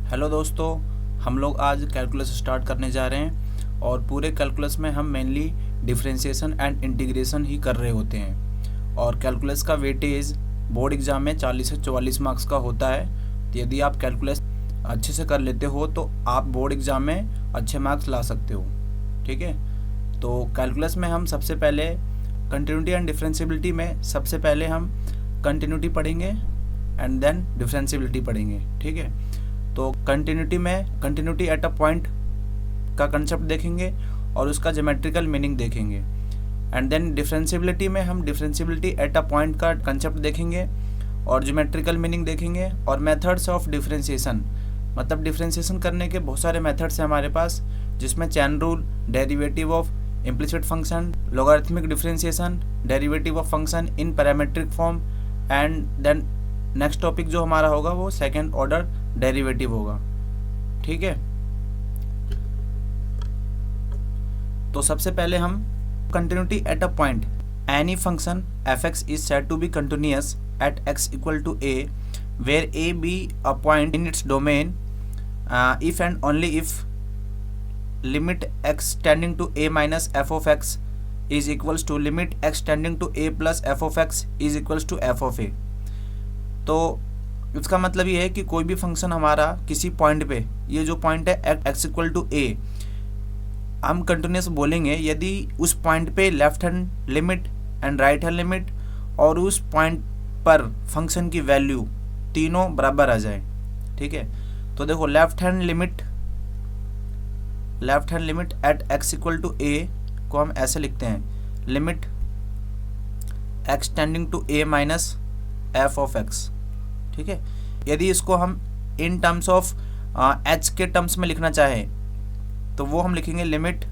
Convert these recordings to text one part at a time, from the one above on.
Hello दोस्तों, हम लोग आज कैलकुलस स्टार्ट करने जा रहे हैं और पूरे कैलकुलस में हम मेनली डिफरेंशिएशन एंड इंटीग्रेशन ही कर रहे होते हैं। और कैलकुलस का वेटेज बोर्ड एग्ज़ाम में 40 से 44 मार्क्स का होता है। तो यदि आप कैलकुलस अच्छे से कर लेते हो तो आप बोर्ड एग्ज़ाम में अच्छे मार्क्स ला सकते हो। ठीक है, तो कैलकुलस में हम सबसे पहले कंटिन्यूटी एंड डिफरेंशिएबिलिटी में सबसे पहले हम कंटिन्यूटी पढ़ेंगे एंड देन डिफरेंशिएबिलिटी पढ़ेंगे। ठीक है, तो कंटिन्यूटी में कंटिन्यूटी एट अ पॉइंट का कंसेप्ट देखेंगे और उसका ज्योमेट्रिकल मीनिंग देखेंगे। एंड देन डिफरेंशिएबिलिटी में हम डिफरेंशिएबिलिटी एट अ पॉइंट का कंसेप्ट देखेंगे और ज्योमेट्रिकल मीनिंग देखेंगे। और मेथड्स ऑफ डिफरेंशिएशन, मतलब डिफरेंशिएशन करने के बहुत सारे मेथड्स हैं हमारे पास, जिसमें chain rule, derivative of implicit function, logarithmic differentiation, derivative of function in parametric form. And then next topic जो हमारा होगा वो सेकेंड ऑर्डर डेरिवेटिव होगा। ठीक है, तो सबसे पहले हम continuity at a point. Any function f x is said to be continuous at x equal to a where a be a point in its domain if and only if limit x tending to a minus f of x is equals to limit x tending to a plus f of x is equals to f of a. तो इसका मतलब ये है कि कोई भी function हमारा किसी पॉइंट पे, ये जो पॉइंट है एक्स इक्वल टू ए, हम कंटिन्यूस बोलेंगे यदि उस पॉइंट पे left hand limit and right hand limit और उस पॉइंट पर फंक्शन की वैल्यू तीनों बराबर आ जाए। ठीक है, तो देखो left hand limit at x equal to a को हम ऐसे लिखते हैं, limit x tending to a minus f of x. ठीक है, यदि इसको हम इन टर्म्स ऑफ एच के टर्म्स में लिखना चाहें तो वो हम लिखेंगे limit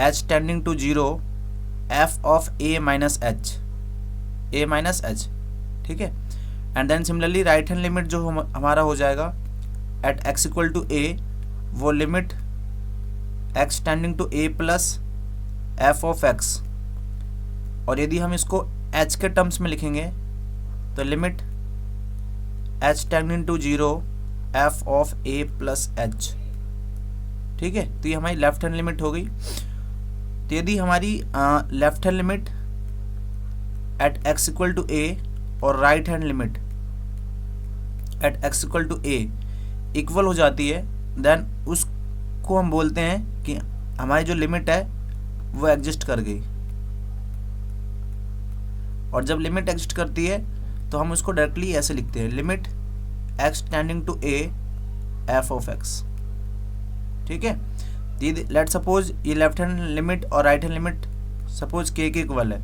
h tending to 0 f of a minus h. ठीक है, and then similarly right hand limit जो हमारा हो जाएगा at x equal to a, वो limit x tending to a plus f of x. और यदि हम इसको एच के टर्म्स में लिखेंगे तो limit h tending to 0 f of a plus h. ठीक है, तो ये हमारी लेफ्ट हैंड लिमिट हो गई। तो यदि हमारी left hand limit at x equal to a और right hand limit at x equal to a equal हो जाती है, देन उसको हम बोलते हैं कि हमारी जो लिमिट है वो एग्जिस्ट कर गई। और जब लिमिट एग्जिस्ट करती है तो हम उसको डायरेक्टली ऐसे लिखते हैं, limit x tending to a f of x. ठीक है, लेट सपोज ये लेफ्ट हैंड लिमिट और right hand limit suppose k equal है,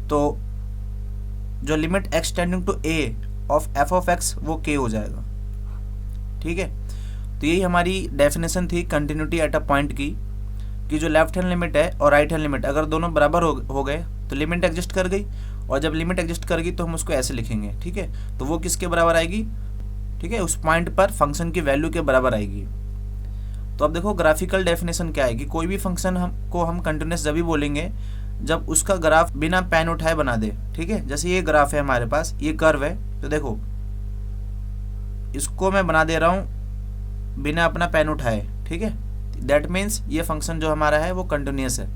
तो जो limit x tending to a of f of x वो के हो जाएगा। ठीक है, तो यही हमारी डेफिनेशन थी कंटिन्यूटी एट अ पॉइंट की, कि जो लेफ्ट हैंड लिमिट है और राइट हैंड लिमिट अगर दोनों बराबर हो गए तो लिमिट एग्जिस्ट कर गई, और जब लिमिट एग्जिस्ट कर गई तो हम उसको ऐसे लिखेंगे। ठीक है, तो वो किसके बराबर आएगी? ठीक है, उस पॉइंट पर फंक्शन की वैल्यू के बराबर आएगी। तो अब देखो ग्राफिकल डेफिनेशन क्या है कि कोई भी फंक्शन हम कंटिन्यूस जब भी बोलेंगे जब उसका ग्राफ बिना पेन उठाए बना दे। ठीक है, जैसे ये ग्राफ है हमारे पास, ये कर्व है, तो देखो इसको मैं बना दे रहा हूँ बिना अपना पेन उठाए। ठीक है, दैट मीन्स ये फंक्शन जो हमारा है वो कंटिन्यूस है।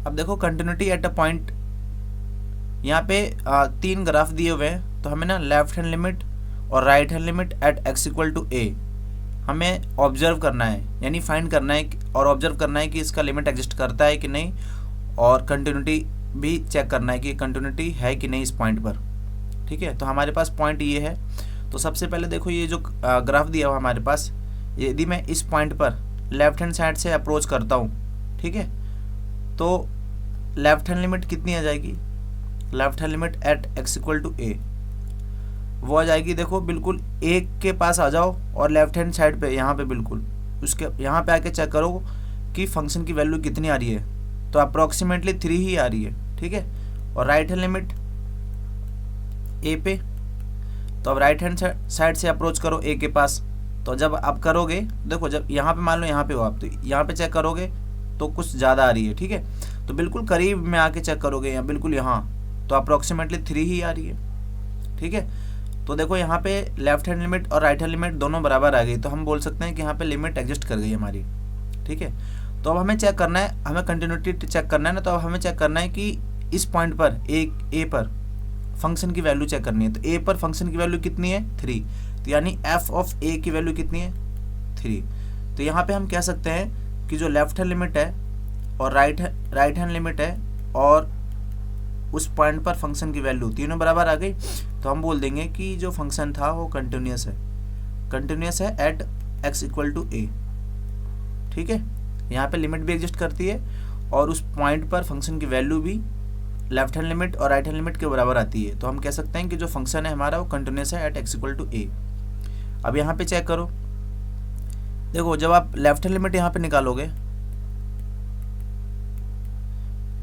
अब देखो कंटिन्यूटी एट अ पॉइंट, यहाँ पे 3 ग्राफ दिए हुए हैं, तो हमें ना लेफ्ट हैंड लिमिट और right hand limit at x equal to a हमें ऑब्जर्व करना है, यानी फाइंड करना है और ऑब्जर्व करना है कि इसका लिमिट एग्जिस्ट करता है कि नहीं, और कंटिन्यूटी भी चेक करना है कि कंटिन्यूटी है कि नहीं इस पॉइंट पर। ठीक है, तो हमारे पास पॉइंट ये है। तो सबसे पहले देखो ये जो ग्राफ दिया हुआ हमारे पास, यदि मैं इस पॉइंट पर लेफ्ट हैंड साइड से अप्रोच करता हूँ, ठीक है, तो लेफ्ट हैंड लिमिट कितनी आ जाएगी? Left hand limit at x equal to a वो आ जाएगी, देखो बिल्कुल ए के पास आ जाओ और लेफ्ट हैंड साइड पे यहाँ पे बिल्कुल उसके यहाँ पे आके चेक करो कि फंक्शन की वैल्यू कितनी आ रही है, तो अप्रोक्सीमेटली 3 ही आ रही है। ठीक है, और राइट हैंड लिमिट ए पे, तो अब राइट हैंड साइड से अप्रोच करो ए के पास, तो जब आप करोगे देखो, जब यहाँ पे मान लो यहाँ पे हो आप, तो यहाँ पे चेक करोगे तो कुछ ज़्यादा आ रही है। ठीक है, तो बिल्कुल करीब में आके चेक करोगे यहाँ बिल्कुल यहाँ, तो अप्रोक्सीमेटली 3 ही आ रही है। ठीक है, तो देखो यहाँ पे लेफ्ट हैंड लिमिट और राइट हैंड लिमिट दोनों बराबर आ गई, तो हम बोल सकते हैं कि यहाँ पे लिमिट एग्जिस्ट कर गई हमारी। ठीक है, तो अब हमें चेक करना है, हमें कंटिन्यूटी चेक करना है ना, तो अब हमें चेक करना है कि इस पॉइंट पर ए पर फंक्शन की वैल्यू चेक करनी है। तो ए पर फंक्शन की वैल्यू कितनी है 3, तो यानी एफ ऑफ ए की वैल्यू कितनी है 3। तो यहाँ पे हम कह सकते हैं कि जो लेफ्ट हैंड लिमिट है और राइट हैंड लिमिट है और उस पॉइंट पर फंक्शन की वैल्यू तीनों बराबर आ गई, तो हम बोल देंगे कि जो फंक्शन था वो कंटिन्यूस है eight x equal to a. ठीक है, यहाँ पे लिमिट भी एग्जिस्ट करती है और उस पॉइंट पर फंक्शन की वैल्यू भी लेफ्ट हैंड लिमिट और राइट हैंड लिमिट के बराबर आती है, तो हम कह सकते हैं कि जो फंक्शन है हमारा वो कंटिन्यूस है eight x equal to a. अब यहाँ पे चेक करो, देखो जब आप लेफ्ट हैंड लिमिट यहाँ पे निकालोगे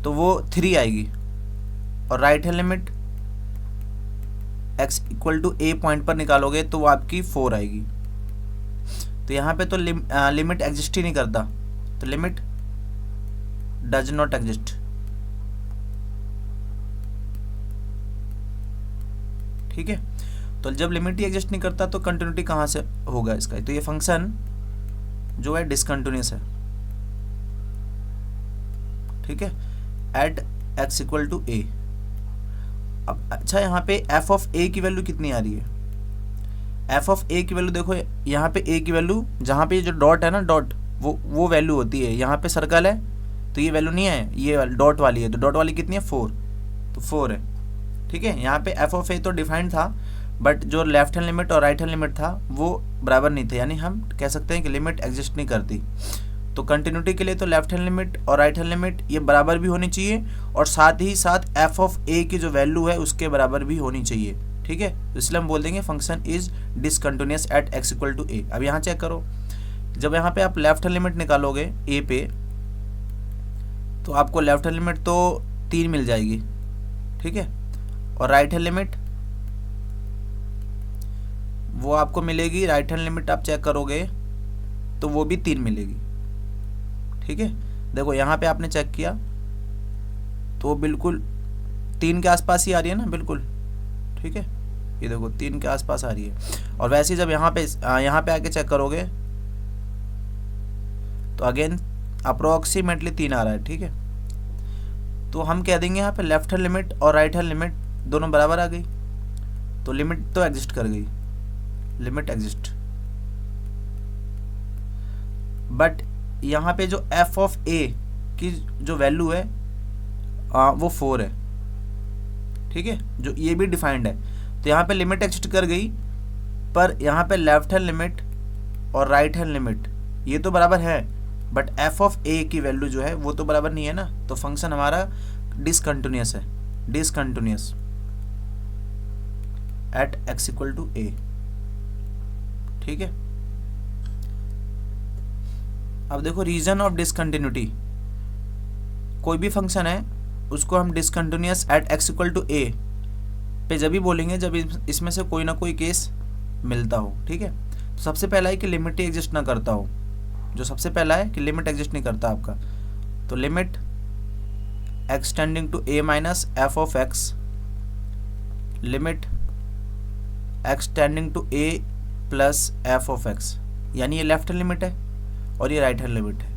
तो वो 3 आएगी और right hand limit x equal to a point पर निकालोगे तो वो आपकी 4 आएगी। तो यहाँ पे तो लिमिट एग्जिस्ट ही नहीं करता, तो लिमिट डज नॉट एग्जिस्ट। ठीक है, तो जब लिमिट ही एग्जिस्ट नहीं करता तो कंटिन्यूटी कहाँ से होगा इसका, तो ये फंक्शन जो है डिसकंटिन्यूस है। ठीक है, eight x equal to a. अब अच्छा, यहाँ पे एफ ऑफ ए की वैल्यू कितनी आ रही है, एफ ऑफ ए की वैल्यू देखो, यहाँ पे ए की वैल्यू जहाँ पे जो डॉट है ना, डॉट वो वैल्यू होती है। यहाँ पे सर्कल है तो ये वैल्यू नहीं है, ये डॉट वाली है, तो डॉट वाली कितनी है 4, तो 4 है। ठीक है, यहाँ पे एफ ऑफ ए तो डिफाइंड था, बट जो लेफ्ट हैंड लिमिट और राइट हैंड लिमिट था वो बराबर नहीं थे, यानी हम कह सकते हैं कि लिमिट एग्जिस्ट नहीं करती। तो कंटिन्यूटी के लिए तो लेफ्ट हैंड लिमिट और राइट हैंड लिमिट ये बराबर भी होनी चाहिए और साथ ही साथ एफ ऑफ ए की जो वैल्यू है उसके बराबर भी होनी चाहिए। ठीक है, तो इसलिए हम बोल देंगे function is discontinuous at x equal to a. अब यहाँ चेक करो, जब यहाँ पे आप लेफ्ट हैंड लिमिट निकालोगे ए पे तो आपको लेफ्ट हैंड लिमिट तो 3 मिल जाएगी। ठीक है, और राइट हैंड लिमिट वो आपको मिलेगी, राइट हैंड लिमिट आप चेक करोगे तो वो भी 3 मिलेगी। ठीक है, देखो यहाँ पे आपने चेक किया तो बिल्कुल 3 के आसपास ही आ रही है ना, बिल्कुल। ठीक है, ये देखो 3 के आसपास आ रही है। और वैसे ही जब यहाँ पे आके चेक करोगे तो अगेन अप्रोक्सीमेटली 3 आ रहा है। ठीक है, तो हम कह देंगे यहाँ पे लेफ्ट हैंड लिमिट और राइट हैंड लिमिट दोनों बराबर आ गई, तो लिमिट तो एग्जिस्ट कर गई, लिमिट एग्जिस्ट। बट यहाँ पे जो एफ ऑफ ए की जो वैल्यू है वो 4 है। ठीक है, जो ये भी डिफाइंड है, तो यहाँ पे लिमिट एग्जिस्ट कर गई, पर यहाँ पे लेफ्ट हैंड लिमिट और राइट हैंड लिमिट ये तो बराबर है, बट एफ ऑफ ए की वैल्यू जो है वो तो बराबर नहीं है ना, तो फंक्शन हमारा डिसकंटिन्यूअस है, discontinuous at x equal to a. ठीक है, अब देखो रीजन ऑफ डिसकंटिन्यूटी, कोई भी फंक्शन है उसको हम discontinuous at x equal to a पे जब भी बोलेंगे जब इसमें से कोई ना कोई केस मिलता हो। ठीक है, तो सबसे पहला है कि लिमिट ही एग्जिस्ट ना करता हो, जो सबसे पहला है कि लिमिट एग्जिस्ट नहीं करता आपका, तो limit x tending to a minus f of x, limit x tending to a plus f of x, यानी ये लेफ्ट हैंड लिमिट है और ये राइट हैंड लिमिट है,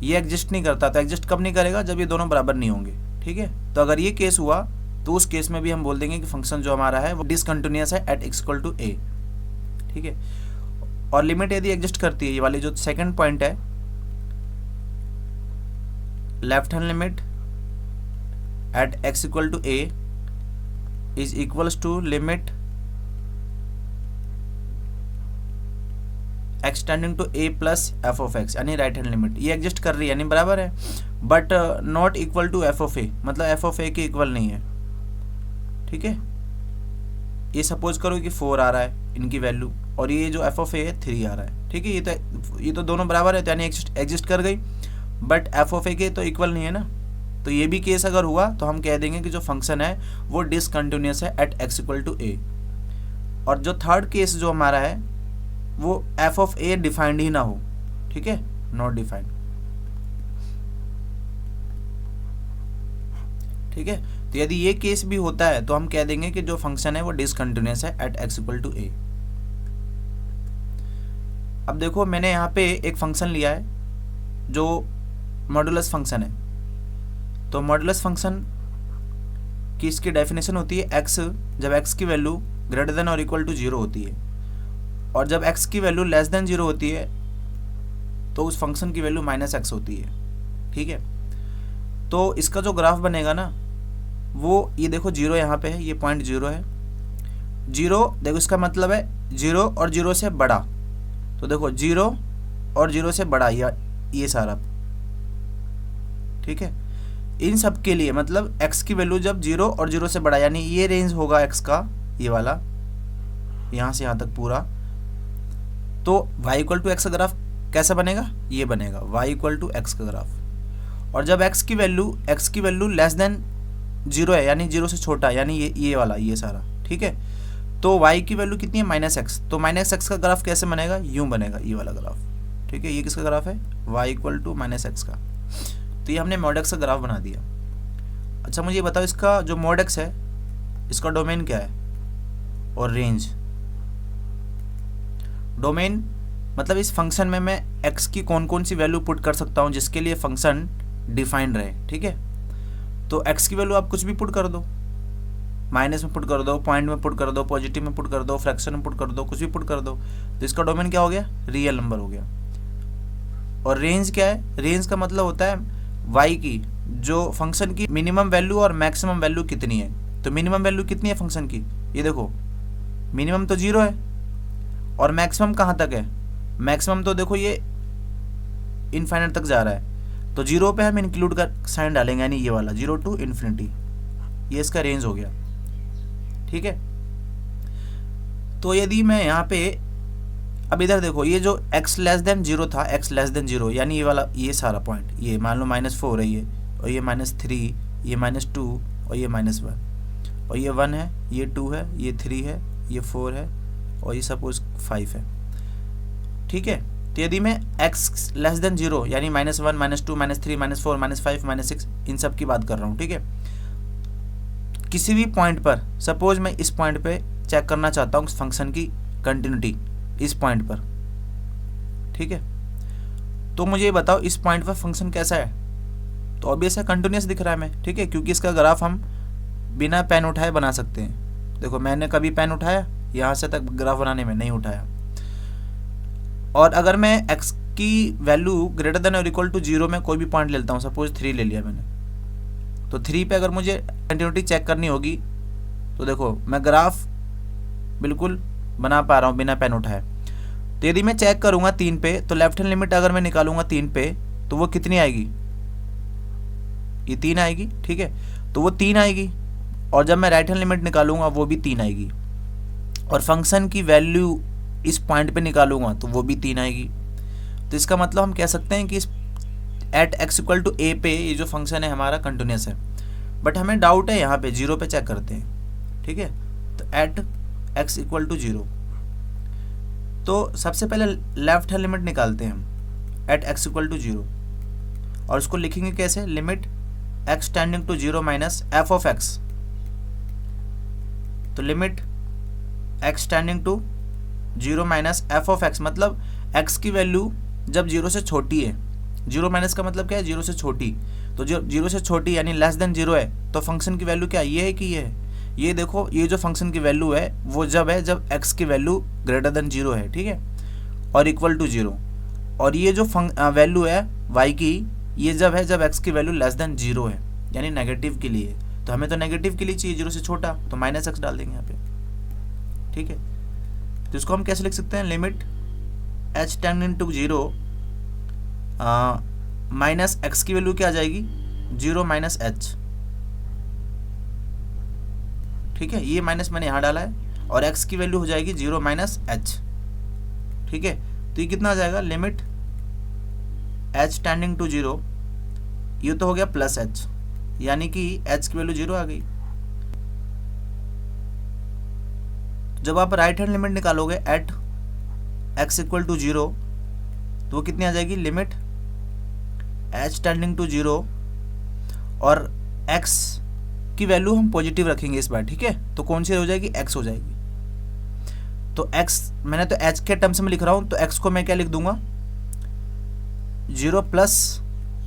ये एग्जिस्ट नहीं करता। तो एग्जिस्ट कब नहीं करेगा, जब ये दोनों बराबर नहीं होंगे। ठीक है, तो अगर ये केस हुआ तो उस केस में भी हम बोल देंगे कि फंक्शन जो हमारा है वो डिसकंटिन्यूअस है eight x equal to a. ठीक है, और लिमिट यदि एग्जिस्ट करती है, ये वाली जो सेकंड पॉइंट है, left hand limit at x equal to a is equals to limit x tending to a plus f of x, यानी राइट हैंड लिमिट ये एग्जिस्ट कर रही है, यानी बराबर है, but not equal to f of a, मतलब एफ ऑफ ए के इक्वल नहीं है। ठीक है, ये सपोज करो कि 4 आ रहा है इनकी वैल्यू और ये जो एफ ऑफ ए है 3 आ रहा है। ठीक है, ये तो दोनों बराबर है, तो यानी एग्जिस्ट कर गई, बट एफ ऑफ ए के तो इक्वल नहीं है ना, तो ये भी केस अगर हुआ तो हम कह देंगे कि जो फंक्शन है वो डिसकंटिन्यूअस है eight x equal to a. और जो थर्ड केस जो हमारा है वो एफ ऑफ ए डिफाइंड ही ना हो। ठीक है, नॉट डिफाइंड। ठीक है, तो यदि ये केस भी होता है तो हम कह देंगे कि जो फंक्शन है वो डिसकंटिन्यूअस है at x equal to a। अब देखो मैंने यहाँ पे एक फंक्शन लिया है जो मॉडुलस फंक्शन है। तो मॉडुलस फंक्शन की इसकी डेफिनेशन होती है x जब x की वैल्यू ग्रेटर देन और इक्वल टू 0 होती है, और जब x की वैल्यू लेस देन 0 होती है तो उस फंक्शन की वैल्यू -x होती है। ठीक है, तो इसका जो ग्राफ बनेगा ना वो ये देखो 0 यहाँ पे है, ये पॉइंट 0 है। 0 देखो इसका मतलब है 0 और 0 से बड़ा, तो देखो 0 और 0 से बड़ा ये सारा। ठीक है, इन सब के लिए मतलब x की वैल्यू जब 0 और 0 से बड़ा, यानी ये रेंज होगा x का, ये वाला यहाँ से यहाँ तक पूरा, तो y इक्वल टू एक्स का ग्राफ कैसा बनेगा, ये बनेगा y इक्वल टू एक्स का ग्राफ। और जब x की वैल्यू लेस देन 0 है, यानी 0 से छोटा, यानी ये वाला ये सारा। ठीक है, तो y की वैल्यू कितनी है -x, तो -x का ग्राफ कैसे बनेगा, यूँ बनेगा ये वाला ग्राफ। ठीक है, ये किसका ग्राफ है, y इक्वल टू -x का। तो ये हमने mod x का ग्राफ बना दिया। अच्छा मुझे ये बताओ इसका जो mod x है इसका डोमेन क्या है और रेंज। डोमेन मतलब इस फंक्शन में मैं x की कौन कौन सी वैल्यू पुट कर सकता हूँ जिसके लिए फंक्शन डिफाइंड रहे। ठीक है, तो x की वैल्यू आप कुछ भी पुट कर दो, माइनस में पुट कर दो, पॉइंट में पुट कर दो, पॉजिटिव में पुट कर दो, फ्रैक्शन में पुट कर दो, कुछ भी पुट कर दो, तो इसका डोमेन क्या हो गया, रियल नंबर हो गया। और रेंज क्या है, रेंज का मतलब होता है y की जो फंक्शन की मिनिमम वैल्यू और मैक्सिमम वैल्यू कितनी है। तो मिनिमम वैल्यू कितनी है फंक्शन की, ये देखो मिनिमम तो 0 है, और मैक्सिमम कहाँ तक है, मैक्सिमम तो देखो ये इनफाइनाइट तक जा रहा है, तो 0 पे हम इंक्लूड कर साइन डालेंगे, यानी ये वाला 0 टू इन्फिनिटी, ये इसका रेंज हो गया। ठीक है, तो यदि मैं यहाँ पे अब इधर देखो ये जो x लेस देन 0 था, x लेस देन 0 यानी ये वाला ये सारा पॉइंट, ये मान लो -4 है ये, और ये -3, ये -2 और ये -1, और ये 1 है, ये 2 है, ये 3 है, ये 4 है, और ये सपोज 5 है। ठीक है, तो यदि मैं x लेस देन 0 यानी -1, -2, -3, -4, -5, -6 इन सब की बात कर रहा हूँ। ठीक है, किसी भी पॉइंट पर सपोज मैं इस पॉइंट पे चेक करना चाहता हूँ फंक्शन की कंटिन्यूटी इस पॉइंट पर। ठीक है, तो मुझे बताओ इस पॉइंट पर फंक्शन कैसा है, तो ऑब्वियस है कंटिन्यूअस दिख रहा है मैं। ठीक है, क्योंकि इसका ग्राफ हम बिना पेन उठाए बना सकते हैं। देखो मैंने कभी पेन उठाया यहाँ से तक ग्राफ बनाने में, नहीं उठाया। और अगर मैं x की वैल्यू ग्रेटर देन और इक्वल टू 0 में कोई भी पॉइंट लेता हूँ, सपोज 3 ले लिया मैंने, तो 3 पे अगर मुझे कंटिन्यूटी चेक करनी होगी तो देखो मैं ग्राफ बिल्कुल बना पा रहा हूँ बिना पेन उठाए। तो यदि मैं चेक करूँगा 3 पे, तो लेफ्ट हैंड लिमिट अगर मैं निकालूंगा 3 पे तो वो कितनी आएगी, ये 3 आएगी। ठीक है, तो वो 3 आएगी, और जब मैं राइट हैंड लिमिट निकालूंगा वो भी 3 आएगी, और फंक्शन की वैल्यू इस पॉइंट पे निकालूंगा तो वो भी 3 आएगी। तो इसका मतलब हम कह सकते हैं कि इस at x equal to a पे ये जो फंक्शन है हमारा कंटिन्यूअस है। बट हमें डाउट है यहाँ पे 0 पे चेक करते हैं। ठीक है, तो एट x इक्वल टू 0, तो सबसे पहले लेफ्ट हैंड लिमिट निकालते हैं हम एट x इक्वल टू 0, और उसको लिखेंगे कैसे, limit x tending to 0 minus f of x। तो limit x tending to 0 minus f of x मतलब x की वैल्यू जब 0 से छोटी है, 0 माइनस का मतलब क्या है, 0 से छोटी, तो जो 0 से छोटी यानी लेस देन 0 है, तो फंक्शन की वैल्यू क्या ये है कि ये है, ये देखो ये जो फंक्शन की वैल्यू है वो जब है जब x की वैल्यू ग्रेटर देन 0 है। ठीक है, और इक्वल टू 0, और ये जो वैल्यू है y की, ये जब है जब x की वैल्यू लेस देन 0 है, यानी नेगेटिव के लिए। तो हमें तो नेगेटिव के लिए चाहिए 0 से छोटा, तो -x डाल देंगे यहाँ पे। ठीक है, तो इसको हम कैसे लिख सकते हैं, limit h tending to 0 minus x की वैल्यू क्या आ जाएगी, 0 माइनस h। ठीक है, ये माइनस मैंने यहाँ डाला है, और x की वैल्यू हो जाएगी 0 माइनस h। ठीक है, तो ये कितना आ जाएगा, लिमिट h टेंडिंग टू 0, ये तो हो गया प्लस h, यानी कि h की वैल्यू 0 आ गई। जब आप राइट हैंड लिमिट निकालोगे एट x इक्वल टू 0, तो वो कितनी आ जाएगी, लिमिट h टेंडिंग टू 0 और x की वैल्यू हम पॉजिटिव रखेंगे इस बार, ठीक है। तो कौन सी हो जाएगी, एक्स हो जाएगी। तो एक्स मैंने तो एच के टर्म्स में लिख रहा हूँ, तो एक्स को मैं क्या लिख दूंगा, 0 प्लस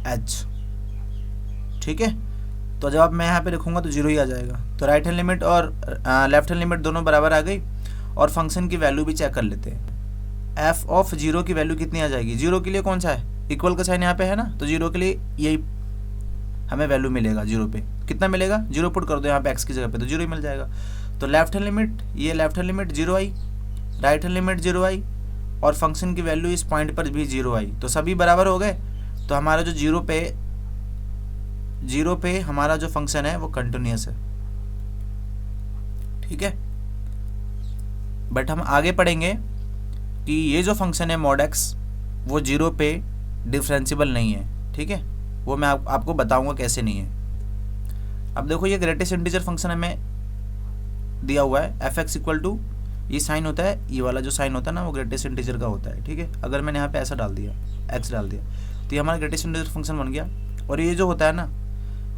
एच, ठीक है। तो जब मैं यहाँ पे लिखूंगा तो 0 ही आ जाएगा। तो राइट हैंड लिमिट और लेफ्ट हैंड लिमिट दोनों बराबर आ गई। और फंक्शन की वैल्यू भी चेक कर लेते हैं। एफ ऑफ 0 की वैल्यू कितनी आ जाएगी, 0 के लिए कौन सा है, इक्वल का साइन यहाँ पे है ना, तो 0 के लिए यही हमें वैल्यू मिलेगा। 0 पे कितना मिलेगा, 0 पुट कर दो यहाँ पे एक्स की जगह पे, तो 0 ही मिल जाएगा। तो लेफ्ट हैंड लिमिट, ये लेफ्ट हैंड लिमिट 0 आई, राइट हैंड लिमिट 0 आई, और फंक्शन की वैल्यू इस पॉइंट पर भी 0 आई। तो सभी बराबर हो गए। तो हमारा जो 0 पे हमारा जो फंक्शन है वो कंटिन्यूअस है, ठीक है। बट हम आगे पढ़ेंगे कि ये जो फंक्शन है मॉड एक्स वो 0 पे डिफरेंशिएबल नहीं है, ठीक है। वो मैं आपको बताऊंगा कैसे नहीं है। अब देखो ये ग्रेटेस्ट इंटीजर फंक्शन हमें दिया हुआ है, एफ एक्स इक्वल टू, ये साइन होता है, ये वाला जो साइन होता है ना वो ग्रेटेस्ट इंटीजर का होता है, ठीक है। अगर मैंने यहाँ पे ऐसा डाल दिया, एक्स डाल दिया, तो ये हमारा ग्रेटेस्ट इंटीजर फंक्शन बन गया। और ये जो होता है ना,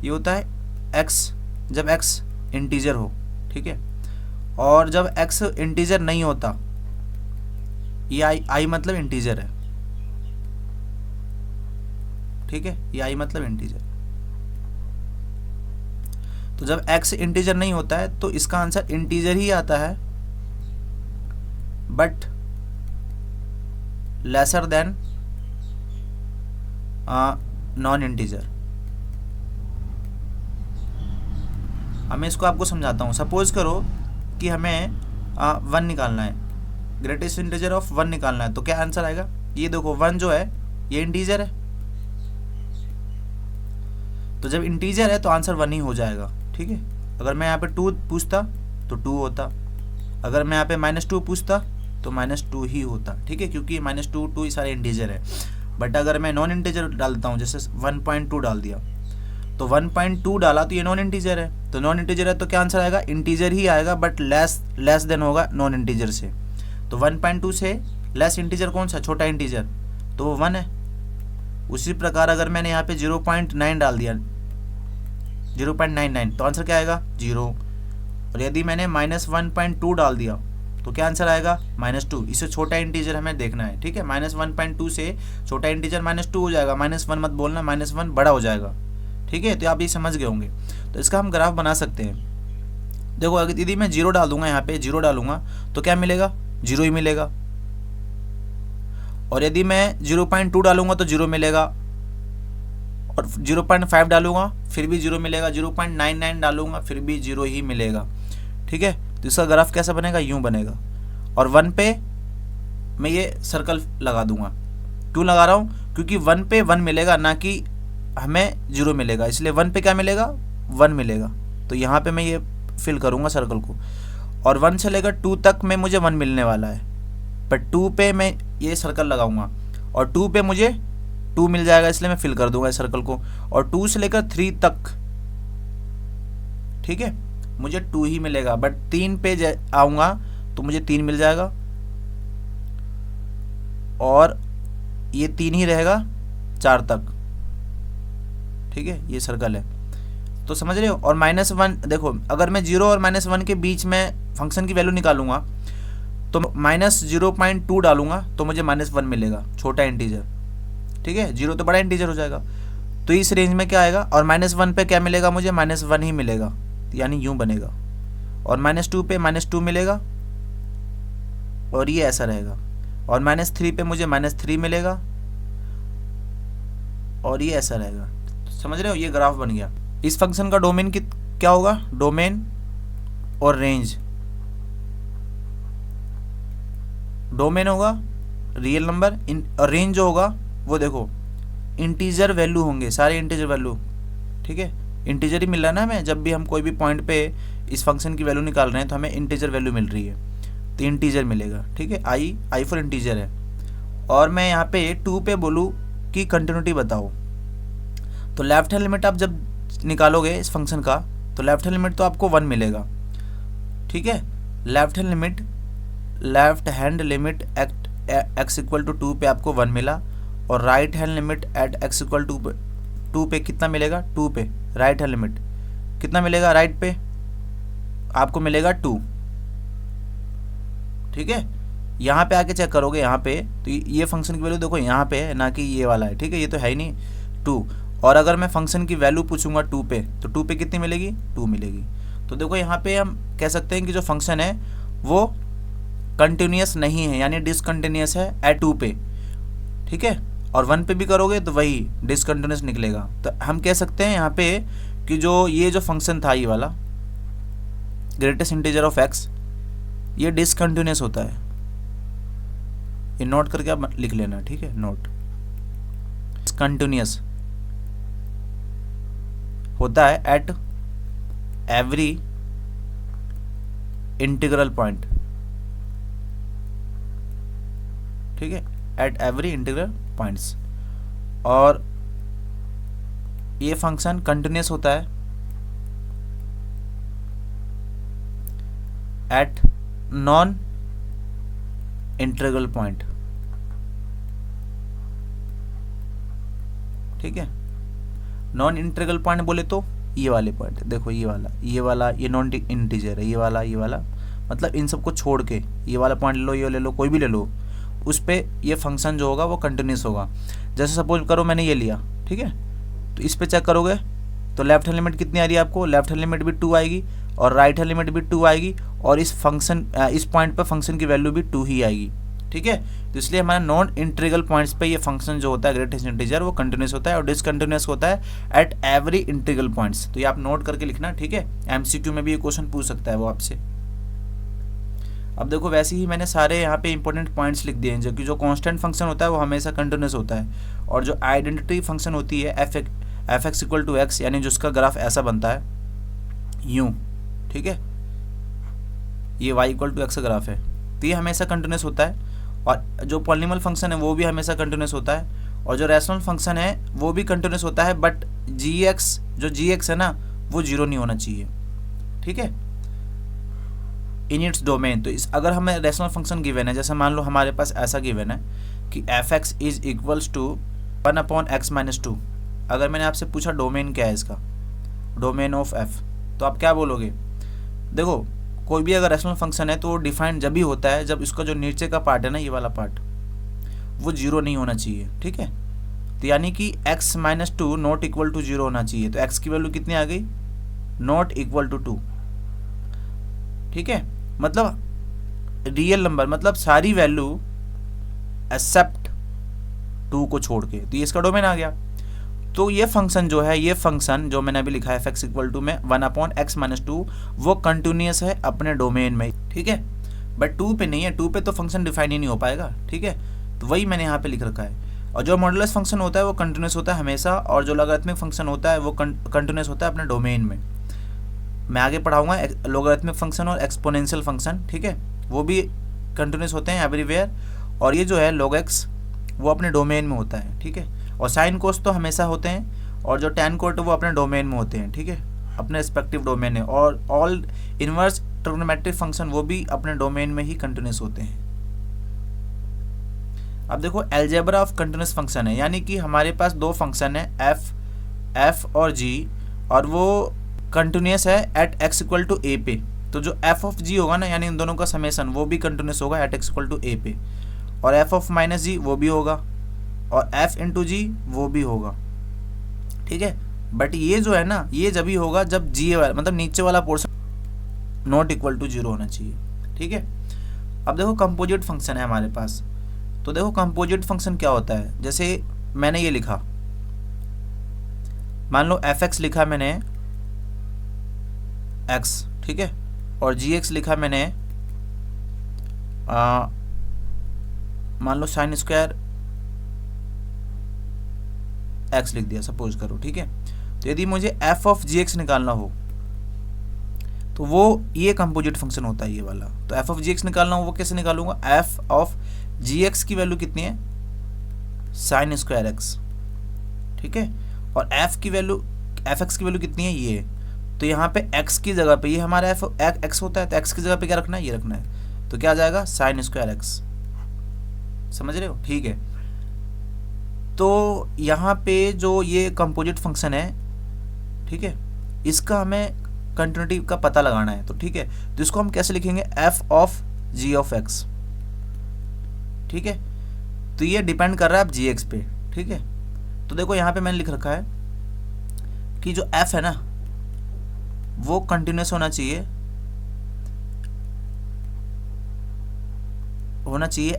ये होता है एक्स जब एक्स इंटीजर हो, ठीक है। और जब एक्स इंटीजर नहीं होता, ये आई मतलब इंटीजर है, ठीक है। ये आई मतलब इंटीजर। तो जब एक्स इंटीजर नहीं होता है तो इसका आंसर इंटीजर ही आता है, but lesser than non integer. हमें इसको आपको समझाता हूँ। सपोज करो कि हमें 1 निकालना है, ग्रेटेस्ट इंटीजर ऑफ 1 निकालना है, तो क्या आंसर आएगा, ये देखो 1 जो है ये इंटीजर है, तो जब इंटीजर है तो आंसर 1 ही हो जाएगा, ठीक है। अगर मैं यहाँ पे 2 पूछता तो 2 होता, अगर मैं यहाँ पे -2 पूछता तो -2 ही होता, ठीक है, क्योंकि -2 2 ये सारे इंटीजर है। बट अगर मैं नॉन इंटीजर डालता हूँ, जैसे 1.2 डाल दिया, तो 1.2 डाला तो ये नॉन इंटीजर है, तो नॉन इंटीजर है तो क्या आंसर आएगा, इंटीजर ही आएगा, बट लेस देन होगा नॉन इंटीजर से। तो 1.2 से लेस इंटीजर कौन सा, छोटा इंटीजर, तो वो 1 है। उसी प्रकार अगर मैंने यहाँ पे 0.9 डाल दिया, 0.99, तो आंसर क्या आएगा, 0। और यदि मैंने -1.2 डाल दिया तो क्या आंसर आएगा, -2। इससे छोटा इंटीजर हमें देखना है, ठीक है। -1.2 से छोटा इंटीजर -2 हो जाएगा, -1 मत बोलना, -1 बड़ा हो जाएगा, ठीक है। तो आप ये समझ गए होंगे। तो इसका हम ग्राफ बना सकते हैं। देखो अगर यदि मैं 0 डाल दूंगा, यहाँ पे 0 डालूंगा तो क्या मिलेगा, 0 ही मिलेगा। और यदि मैं 0.2 डालूंगा तो 0 मिलेगा, और 0.5 डालूंगा फिर भी 0 मिलेगा, 0.99 डालूंगा फिर भी 0 ही मिलेगा, ठीक है। तो इसका ग्राफ कैसा बनेगा, यूं बनेगा। और 1 पे मैं ये सर्कल लगा दूंगा, क्यों लगा रहा हूँ, क्योंकि 1 पे 1 मिलेगा, ना कि हमें 0 मिलेगा, इसलिए 1 पे क्या मिलेगा, 1 मिलेगा। तो यहाँ पे मैं ये फिल करूँगा सर्कल को, और 1 से लेकर 2 तक में मुझे 1 मिलने वाला है, बट 2 पे मैं ये सर्कल लगाऊंगा, और 2 पे मुझे 2 मिल जाएगा, इसलिए मैं फिल कर दूंगा इस सर्कल को। और 2 से लेकर 3 तक, ठीक है, मुझे 2 ही मिलेगा, बट 3 पे आऊँगा तो मुझे 3 मिल जाएगा, और ये 3 ही रहेगा 4 तक, ठीक है। ये सर्कल है, तो समझ रहे हो। और -1 देखो, अगर मैं 0 और -1 के बीच में फंक्शन की वैल्यू निकालूंगा तो -0.2 डालूंगा तो मुझे -1 मिलेगा, छोटा इंटीजर, ठीक है। 0 तो बड़ा इंटीजर हो जाएगा, तो इस रेंज में क्या आएगा, और -1 पे क्या मिलेगा, मुझे -1 ही मिलेगा, यानी यूं बनेगा। और -2 पे -2 मिलेगा, और ये ऐसा रहेगा। और -3 पे मुझे -3 मिलेगा, और ये ऐसा रहेगा। समझ रहे हो, ये ग्राफ बन गया। इस फंक्शन का डोमेन क्या होगा, डोमेन और रेंज। डोमेन होगा रियल नंबर, और रेंज जो होगा वो देखो इंटीजर वैल्यू होंगे, सारे इंटीजर वैल्यू, ठीक है। इंटीजर ही मिल रहा है ना हमें, जब भी हम कोई भी पॉइंट पे इस फंक्शन की वैल्यू निकाल रहे हैं तो हमें इंटीजर वैल्यू मिल रही है, तो इंटीजर मिलेगा, ठीक है। आई फॉर इंटीजर है। और मैं यहाँ पे 2 पे बोलूँ कि कंटिन्यूटी बताओ, तो लेफ्ट हैंड लिमिट आप जब निकालोगे इस फंक्शन का, तो लेफ्ट हैंड लिमिट तो आपको 1 मिलेगा, ठीक है। Left hand limit at x equal to 2 पे आपको 1 मिला, और right hand limit at x equal to 2 पे कितना मिलेगा, 2 पे राइट हैंड लिमिट कितना मिलेगा, राइट पे आपको मिलेगा 2, ठीक है। यहाँ पे आके चेक करोगे, यहाँ पे तो ये फंक्शन की वैल्यू देखो यहाँ पे है, ना कि ये वाला है, ठीक है, ये तो है ही नहीं 2। और अगर मैं फंक्शन की वैल्यू पूछूंगा 2 पे, तो 2 पे कितनी मिलेगी, 2 मिलेगी। तो देखो यहाँ पे हम कह सकते हैं कि जो फंक्शन है वो कंटिन्यूस नहीं है, यानी डिसकंटिन्यूस है एट 2 पे, ठीक है। और 1 पे भी करोगे तो वही डिसकंटिन्यूस निकलेगा। तो हम कह सकते हैं यहाँ पे कि जो ये जो फंक्शन था ये वाला ग्रेटेस्ट इंटीजर ऑफ एक्स, ये डिसकंटिन्यूस होता है। ये नोट करके आप लिख लेना, ठीक है, नोट। कंटिन्यूस होता है एट एवरी इंटीग्रल पॉइंट, ठीक है, एट एवरी इंटीग्रल पॉइंट्स। और ये फंक्शन कंटिन्यूस होता है एट नॉन इंटीग्रल पॉइंट, ठीक है। नॉन इंटीग्रल पॉइंट बोले तो ये वाले पॉइंट, देखो ये वाला ये नॉन इंटीजर है, ये वाला मतलब इन सबको छोड़ के ये वाला पॉइंट ले लो, ये ले लो, कोई भी ले लो, उस पे ये फंक्शन जो होगा वो कंटिन्यूस होगा। जैसे सपोज करो मैंने ये लिया, ठीक है, तो इस पे चेक करोगे तो लेफ्ट हैंड लिमिट कितनी आ रही है आपको, लेफ्ट हैंड लिमिट भी 2 आएगी और राइट हैंड लिमिट भी 2 आएगी, और इस पॉइंट पर फंक्शन की वैल्यू भी 2 ही आएगी, ठीक है। तो इसलिए हमारा नॉन इंटीग्रल पॉइंट्स पे ये फंक्शन जो होता है ग्रेटेस्ट इंटीजर वो कंटिन्यूस होता है और डिसकंटिन्यूस होता है एट एवरी इंटीग्रल पॉइंट्स। तो ये आप नोट करके लिखना, ठीक है, एमसीक्यू में भी ये क्वेश्चन पूछ सकता है वो आपसे। अब देखो वैसे ही मैंने सारे यहाँ पे इंपॉर्टेंट पॉइंट्स लिख दिए हैं, जो कि जो कांस्टेंट फंक्शन होता है वो हमेशा कंटिन्यूस होता है, और जो आइडेंटिटी फंक्शन होती है f x equal to x, यानी जिसका ग्राफ ऐसा बनता है यूं, ठीक है, ये y इक्वल टू एक्स का ग्राफ है, तो ये हमेशा कंटिन्यूस होता है। और जो पॉलिनोमियल फंक्शन है वो भी हमेशा कंटिन्यूस होता है, और जो रैशनल फंक्शन है वो भी कंटिन्यूस होता है, बट जी एक्स है ना वो 0 नहीं होना चाहिए, ठीक है, इन इट्स डोमेन। तो अगर हमें रैशनल फंक्शन गिवन है, जैसे मान लो हमारे पास ऐसा गिवन है कि f x is equals to 1/x-2, अगर मैंने आपसे पूछा डोमेन क्या है इसका, डोमेन ऑफ एफ, तो आप क्या बोलोगे। देखो कोई भी अगर रैशनल फंक्शन है तो वो डिफाइन जब भी होता है जब इसका जो नीचे का पार्ट है ना, ये वाला पार्ट, वो 0 नहीं होना चाहिए, ठीक है। तो यानी कि x-2 नॉट इक्वल टू 0 होना चाहिए। तो x की वैल्यू कितनी आ गई, नॉट इक्वल टू 2, ठीक है, मतलब रियल नंबर, मतलब सारी वैल्यू एक्सेप्ट 2 को छोड़ के, तो ये इसका डोमेन आ गया। तो ये फंक्शन जो है, ये फंक्शन जो मैंने अभी लिखा है f(x) में 1/x-2, वो कंटिन्यूस है अपने डोमेन में, ठीक है, बट 2 पे नहीं है, 2 पे तो फंक्शन डिफाइन ही नहीं हो पाएगा, ठीक है। तो वही मैंने यहाँ पे लिख रखा है। और जो मॉडुलस फंक्शन होता है वो कंटिन्यूस होता है हमेशा, और जो लॉगरिथमिक फंक्शन होता है वो कंटिन्यूस होता है अपने डोमेन में। मैं आगे पढ़ाऊंगा लॉगरिथमिक फंक्शन और एक्सपोनेंशियल फंक्शन, ठीक है, वो भी कंटिन्यूस होते हैं एवरीवेयर। और ये जो है log x वो अपने डोमेन में होता है, ठीक है, और साइन कोस तो हमेशा होते हैं, और जो टैन कोट वो अपने डोमेन में होते हैं, ठीक है, अपने रिस्पेक्टिव डोमेन है। और ऑल इनवर्स ट्रिग्नोमेट्रिक फंक्शन वो भी अपने डोमेन में ही कंटिन्यूस होते हैं। अब देखो अलजेब्रा ऑफ कंटिन्यूस फंक्शन है, यानी कि हमारे पास 2 फंक्शन है f और g, और वो कंटिन्यूस है at x equal to a पे। तो जो f ऑफ g होगा ना, यानी इन दोनों का समेसन, वो भी कंटिन्यूस होगा at x equal to a पे, और f ऑफ माइनस g वो भी होगा, और f इंटू जी वो भी होगा, ठीक है। बट ये जो है ना, ये जब ही होगा जब g वाला मतलब नीचे वाला पोर्शन नॉट इक्वल टू 0 होना चाहिए, ठीक है। अब देखो कंपोजिट फंक्शन है हमारे पास, तो देखो कंपोजिट फंक्शन क्या होता है। जैसे मैंने ये लिखा, मान लो f(x) लिखा मैंने x, ठीक है, और gx लिखा मैंने मान लो साइन स्क्वायर x लिख दिया, सपोज करो, ठीक है। तो यदि मुझे f ऑफ gx निकालना हो तो वो ये कंपोजिट फंक्शन होता है ये वाला। तो f ऑफ gx निकालना हो वो कैसे निकालूंगा, f ऑफ gx की वैल्यू कितनी है, साइन स्क्वायर x, ठीक है, और f की वैल्यू fx की वैल्यू कितनी है, ये। तो यहाँ पे x की जगह पे ये हमारा x होता है, तो x की जगह पे क्या रखना है, ये रखना है, तो क्या आ जाएगा साइन स्क्वायर x, समझ रहे हो, ठीक है। तो यहाँ पे जो ये कंपोजिट फंक्शन है, ठीक है, इसका हमें कंटिन्यूटी का पता लगाना है। तो ठीक है, तो इसको हम कैसे लिखेंगे, f of g of x. ठीक है, तो ये डिपेंड कर रहा है अब जी एक्स पे। ठीक है, तो देखो यहाँ पे मैंने लिख रखा है कि जो एफ है ना वो कंटिन्यूस होना चाहिए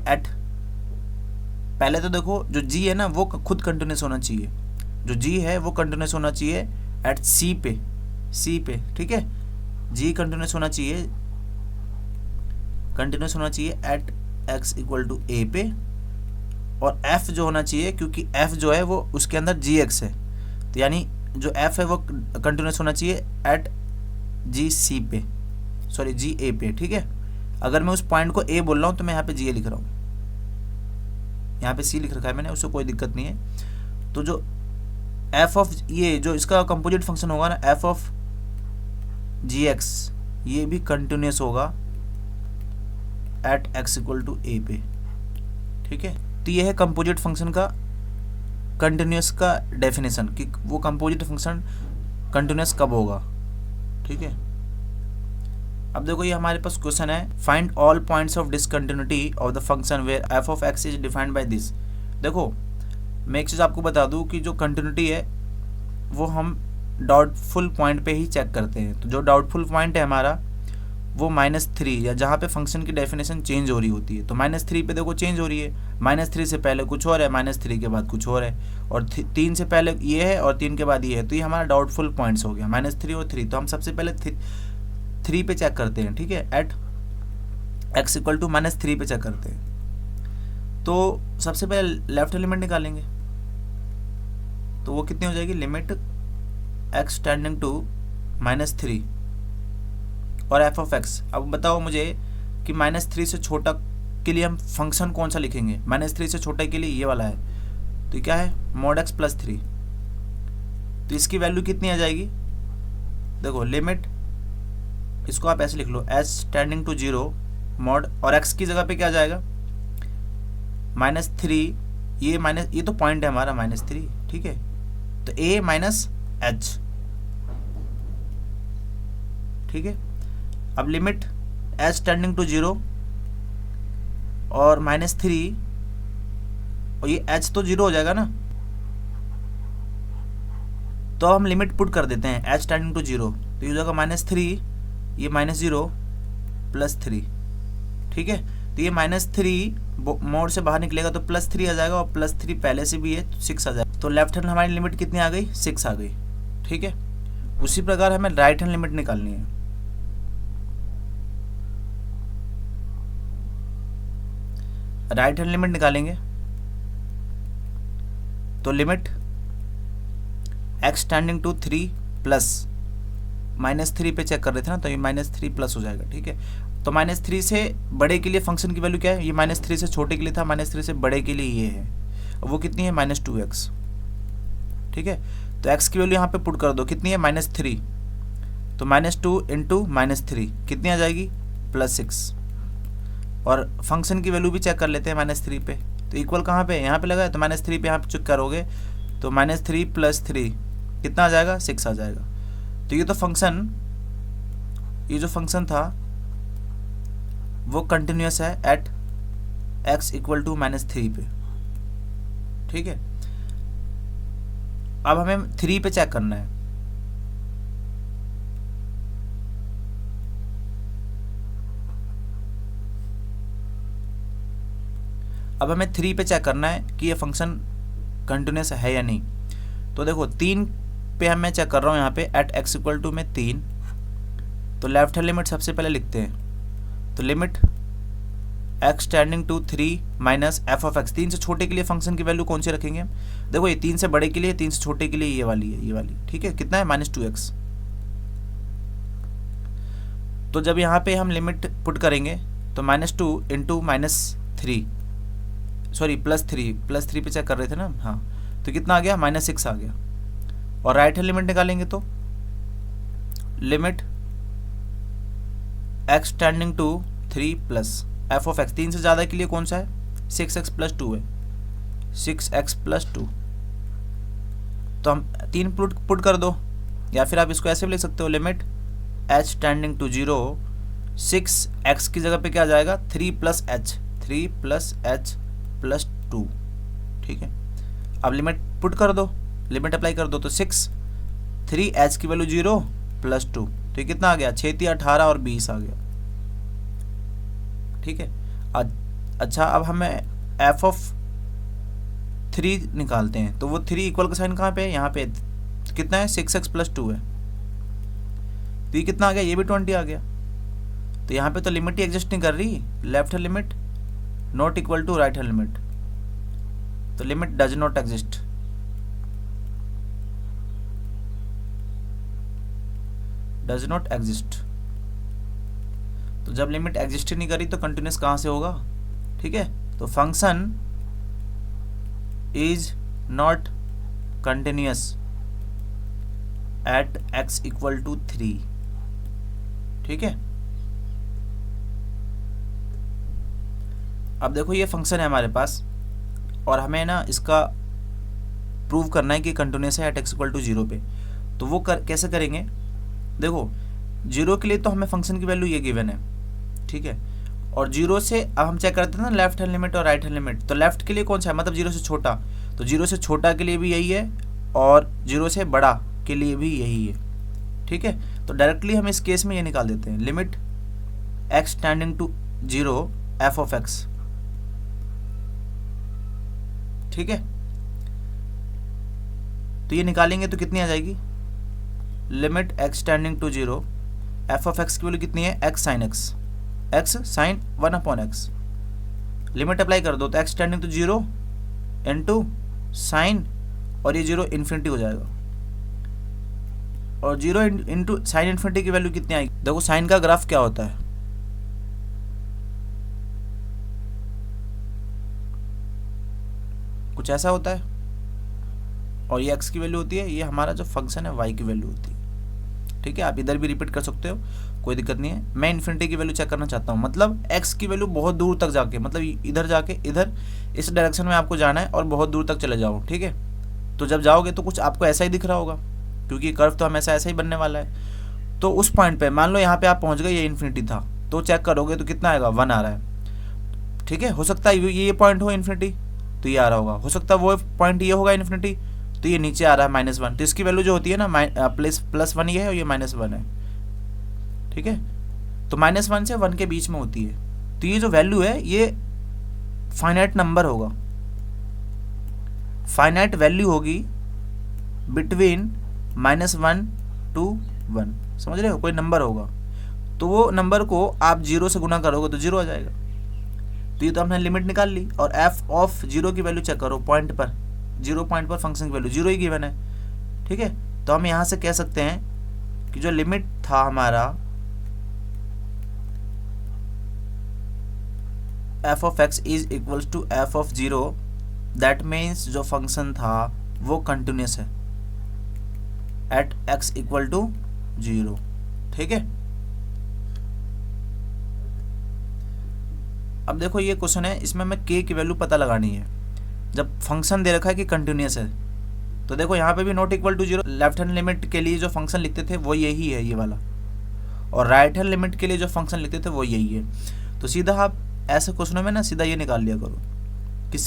एट, पहले तो देखो जो जी है ना वो खुद कंटिन्यूस होना चाहिए, जो जी है वो कंटिन्यूस होना चाहिए एट सी पे, ठीक है, जी कंटिन्यूस होना चाहिए eight x equal to a पे, और एफ जो होना चाहिए, क्योंकि एफ जो है वो उसके अंदर जी एक्स है, तो यानी जो एफ है वो कंटिन्यूस होना चाहिए एट जी सी पे, सॉरी जी ए पे। ठीक है, अगर मैं उस पॉइंट को ए बोल रहा हूँ तो मैं यहाँ पे जी ए लिख रहा हूँ, यहाँ पे सी लिख रखा है मैंने, उससे कोई दिक्कत नहीं है। तो जो एफ ऑफ ये जो इसका कंपोजिट फंक्शन होगा ना एफ ऑफ जी एक्स, ये भी कंटिन्यूस होगा eight x equal to a पे। ठीक है, तो ये है कंपोजिट फंक्शन का कंटिन्यूस का डेफिनेशन कि वो कंपोजिट फंक्शन कंटिन्यूस कब होगा। ठीक है, अब देखो ये हमारे पास क्वेश्चन है, find all points of discontinuity of the function where f of x is defined by this. देखो मैं एक चीज़ आपको बता दूं कि जो कंटिन्यूटी है वो हम डाउटफुल पॉइंट पे ही चेक करते हैं। तो जो डाउटफुल पॉइंट है हमारा वो -3, या जहाँ पे फंक्शन की डेफिनेशन चेंज हो रही होती है। तो -3 पे देखो चेंज हो रही है, -3 से पहले कुछ और है, -3 के बाद कुछ और है, और 3 से पहले ये है और 3 के बाद ये है। तो ये हमारा डाउटफुल पॉइंट्स हो गया, -3 और 3। तो हम सबसे पहले 3 पे चेक करते हैं। ठीक है, एट एक्स इक्वल टू -3 पे चेक करते हैं। तो सबसे पहले लेफ्ट एलिमेंट निकालेंगे, तो वो कितनी हो जाएगी, लिमिट एक्स टेंडिंग टू -3 और एफ ऑफ एक्स। अब बताओ मुझे कि -3 से छोटा के लिए हम फंक्शन कौन सा लिखेंगे, -3 से छोटा के लिए ये वाला है, तो क्या है mod x + 3। तो इसकी वैल्यू कितनी आ जाएगी, देखो लिमिट, इसको आप ऐसे लिख लो एच टेंडिंग टू 0 mod, और x की जगह पे क्या आ जाएगा -3, ये तो पॉइंट है हमारा -3। ठीक है, तो a - h। ठीक है, अब लिमिट h टेंडिंग टू 0 और -3, और ये h तो 0 हो जाएगा ना, तो हम लिमिट पुट कर देते हैं h टेंडिंग टू 0, तो ये हो जाएगा -3, ये -0 + 3। ठीक है, तो ये -3 मोड से बाहर निकलेगा तो +3 आ जाएगा, और +3 पहले से भी है तो 6 आ जाएगा। तो लेफ्ट हैंड हमारी लिमिट कितनी आ गई, 6 आ गई। ठीक है, उसी प्रकार हमें राइट हैंड लिमिट निकालनी है। राइट हैंड लिमिट निकालेंगे तो limit x tending to 3 plus -3 पे चेक कर रहे थे ना, तो ये -3 प्लस हो जाएगा। ठीक है, तो -3 से बड़े के लिए फंक्शन की वैल्यू क्या है, ये -3 से छोटे के लिए था, -3 से बड़े के लिए ये है, वो कितनी है -2x। ठीक है, तो x की वैल्यू यहाँ पे पुट कर दो, कितनी है -3, तो -2 इंटू -3 कितनी आ जाएगी +6, और फंक्शन की वैल्यू भी चेक कर लेते हैं -3 पे, तो इक्वल कहाँ पे, यहाँ पे लगा है, तो -3 पे यहाँ पे चेक करोगे तो -3 + 3 कितना आ जाएगा, 6 आ जाएगा। तो ये जो फंक्शन था वो कंटिन्यूस है एट x इक्वल टू -3 पे। ठीक है, अब हमें 3 पे चेक करना है, अब हमें 3 पे चेक करना है कि ये फंक्शन कंटिन्यूस है या नहीं। तो देखो 3 पे मैं चेक कर रहा हूँ यहाँ पे एट x इक्वल टू में 3, तो लेफ्ट हैंड लिमिट सबसे पहले लिखते हैं, तो limit x tending to 3 minus f of x. 3 से छोटे के लिए फंक्शन की वैल्यू कौन सी रखेंगे, देखो ये 3 से बड़े के लिए, 3 से छोटे के लिए ये वाली है, ये वाली। ठीक है, कितना है -2x। तो जब यहाँ पे हम लिमिट पुट करेंगे तो -2 इंटू -3, सॉरी +3 पे चेक कर रहे थे ना, हाँ, तो कितना आ गया -6 आ गया। और राइट हैंड लिमिट निकालेंगे तो limit x tending to 3 plus f of x. 3 से ज़्यादा के लिए कौन सा है, 6x + 2 है, 6x + 2। तो हम 3 पुट कर दो, या फिर आप इसको ऐसे भी लिख सकते हो, limit h tending to 0, 6x की जगह पे क्या आ जाएगा 3 + h, 3 + h + 2। ठीक है, अब लिमिट पुट कर दो, लिमिट अप्लाई कर दो, तो 6, 3h की वैल्यू 0 + 2, तो ये कितना आ गया 6 × 18 और 20 आ गया। ठीक है, अच्छा अब हमें f(3) निकालते हैं, तो वो 3 इक्वल का साइन कहाँ पे है, यहाँ पे कितना है 6x + 2 है, तो ये कितना आ गया, ये भी 20 आ गया। तो यहाँ पे तो लिमिट ही एग्जिस्ट नहीं कर रही, left hand limit not equal to right hand limit, तो limit does not exist. Does not exist, तो जब लिमिट एग्जिस्ट ही नहीं करी तो कंटिन्यूस कहाँ से होगा। ठीक है, तो function is not continuous at x = 3। ठीक है, अब देखो ये फंक्शन है हमारे पास और हमें ना इसका प्रूव करना है कि कंटिन्यूस है एट x = 0 पे। तो वो कैसे करेंगे, देखो 0 के लिए तो हमें फंक्शन की वैल्यू ये गिवन है। ठीक है, और 0 से अब हम चेक करते हैं ना लेफ्ट हैंड लिमिट और राइट हैंड लिमिट, तो लेफ्ट के लिए कौन सा है, मतलब 0 से छोटा, तो 0 से छोटा के लिए भी यही है और 0 से बड़ा के लिए भी यही है। ठीक है, तो डायरेक्टली हम इस केस में ये निकाल देते हैं, limit x tending to 0 f(x). ठीक है, तो ये निकालेंगे तो कितनी आ जाएगी, limit x tending to 0 f(x) की वैल्यू कितनी है, x sin x, x sin 1/x। Limit apply कर दो तो x tending to 0 into sine, और ये 0 इन्फिनिटी हो जाएगा, और 0 इंटू साइन इन्फिनिटी की वैल्यू कितनी आएगी। देखो साइन का ग्राफ क्या होता है, कुछ ऐसा होता है, और ये x की वैल्यू होती है, ये हमारा जो फंक्शन है y की वैल्यू होती है। ठीक है, आप इधर भी रिपीट कर सकते हो, कोई दिक्कत नहीं है। मैं इन्फिनिटी की वैल्यू चेक करना चाहता हूँ, मतलब x की वैल्यू बहुत दूर तक जाके, मतलब इधर जाके, इधर इस डायरेक्शन में आपको जाना है और बहुत दूर तक चले जाओ। ठीक है, तो जब जाओगे तो कुछ आपको ऐसा ही दिख रहा होगा, क्योंकि कर्व तो हमेशा ऐसा ही बनने वाला है। तो उस पॉइंट पे मान लो यहाँ पे आप पहुँच गए, ये इन्फिनिटी था, तो चेक करोगे तो कितना आएगा 1 आ रहा है। ठीक है, हो सकता है ये पॉइंट हो इन्फिनिटी, तो ये आ रहा होगा, हो सकता है वो पॉइंट ये होगा इन्फिनिटी, तो ये नीचे आ रहा है -1, तो इसकी वैल्यू जो होती है ना +1 ये है और ये -1 है। ठीक है, तो -1 से 1 के बीच में होती है, तो ये जो वैल्यू है ये फाइनाइट नंबर होगा, फाइनाइट वैल्यू होगी बिटवीन -1 to 1, समझ रहे हो, कोई नंबर होगा, तो वो नंबर को आप 0 से गुना करोगे तो 0 आ जाएगा। तो ये तो हमने लिमिट निकाल ली, और f(0) की वैल्यू चेक करो पॉइंट पर, 0 पॉइंट पर फंक्शन की वैल्यू 0 ही गिवन है। ठीक है, तो हम यहाँ से कह सकते हैं कि जो लिमिट था हमारा f(x) is equals to f(0), that means जो फंक्शन था वो कंटिन्यूस है एट x = 0। ठीक है, अब देखो ये क्वेश्चन है, इसमें हमें k की वैल्यू पता लगानी है। जब फंक्शन दे रखा है कि कंटिन्यूस है, तो देखो यहाँ पे भी not equal to 0, left hand limit के लिए जो फंक्शन लिखते थे वो यही है, ये वाला, और राइट हैंड लिमिट के लिए जो फंक्शन लिखते थे वो यही है। तो सीधा आप ऐसे क्वेश्चनों में ना सीधा ये निकाल लिया करो,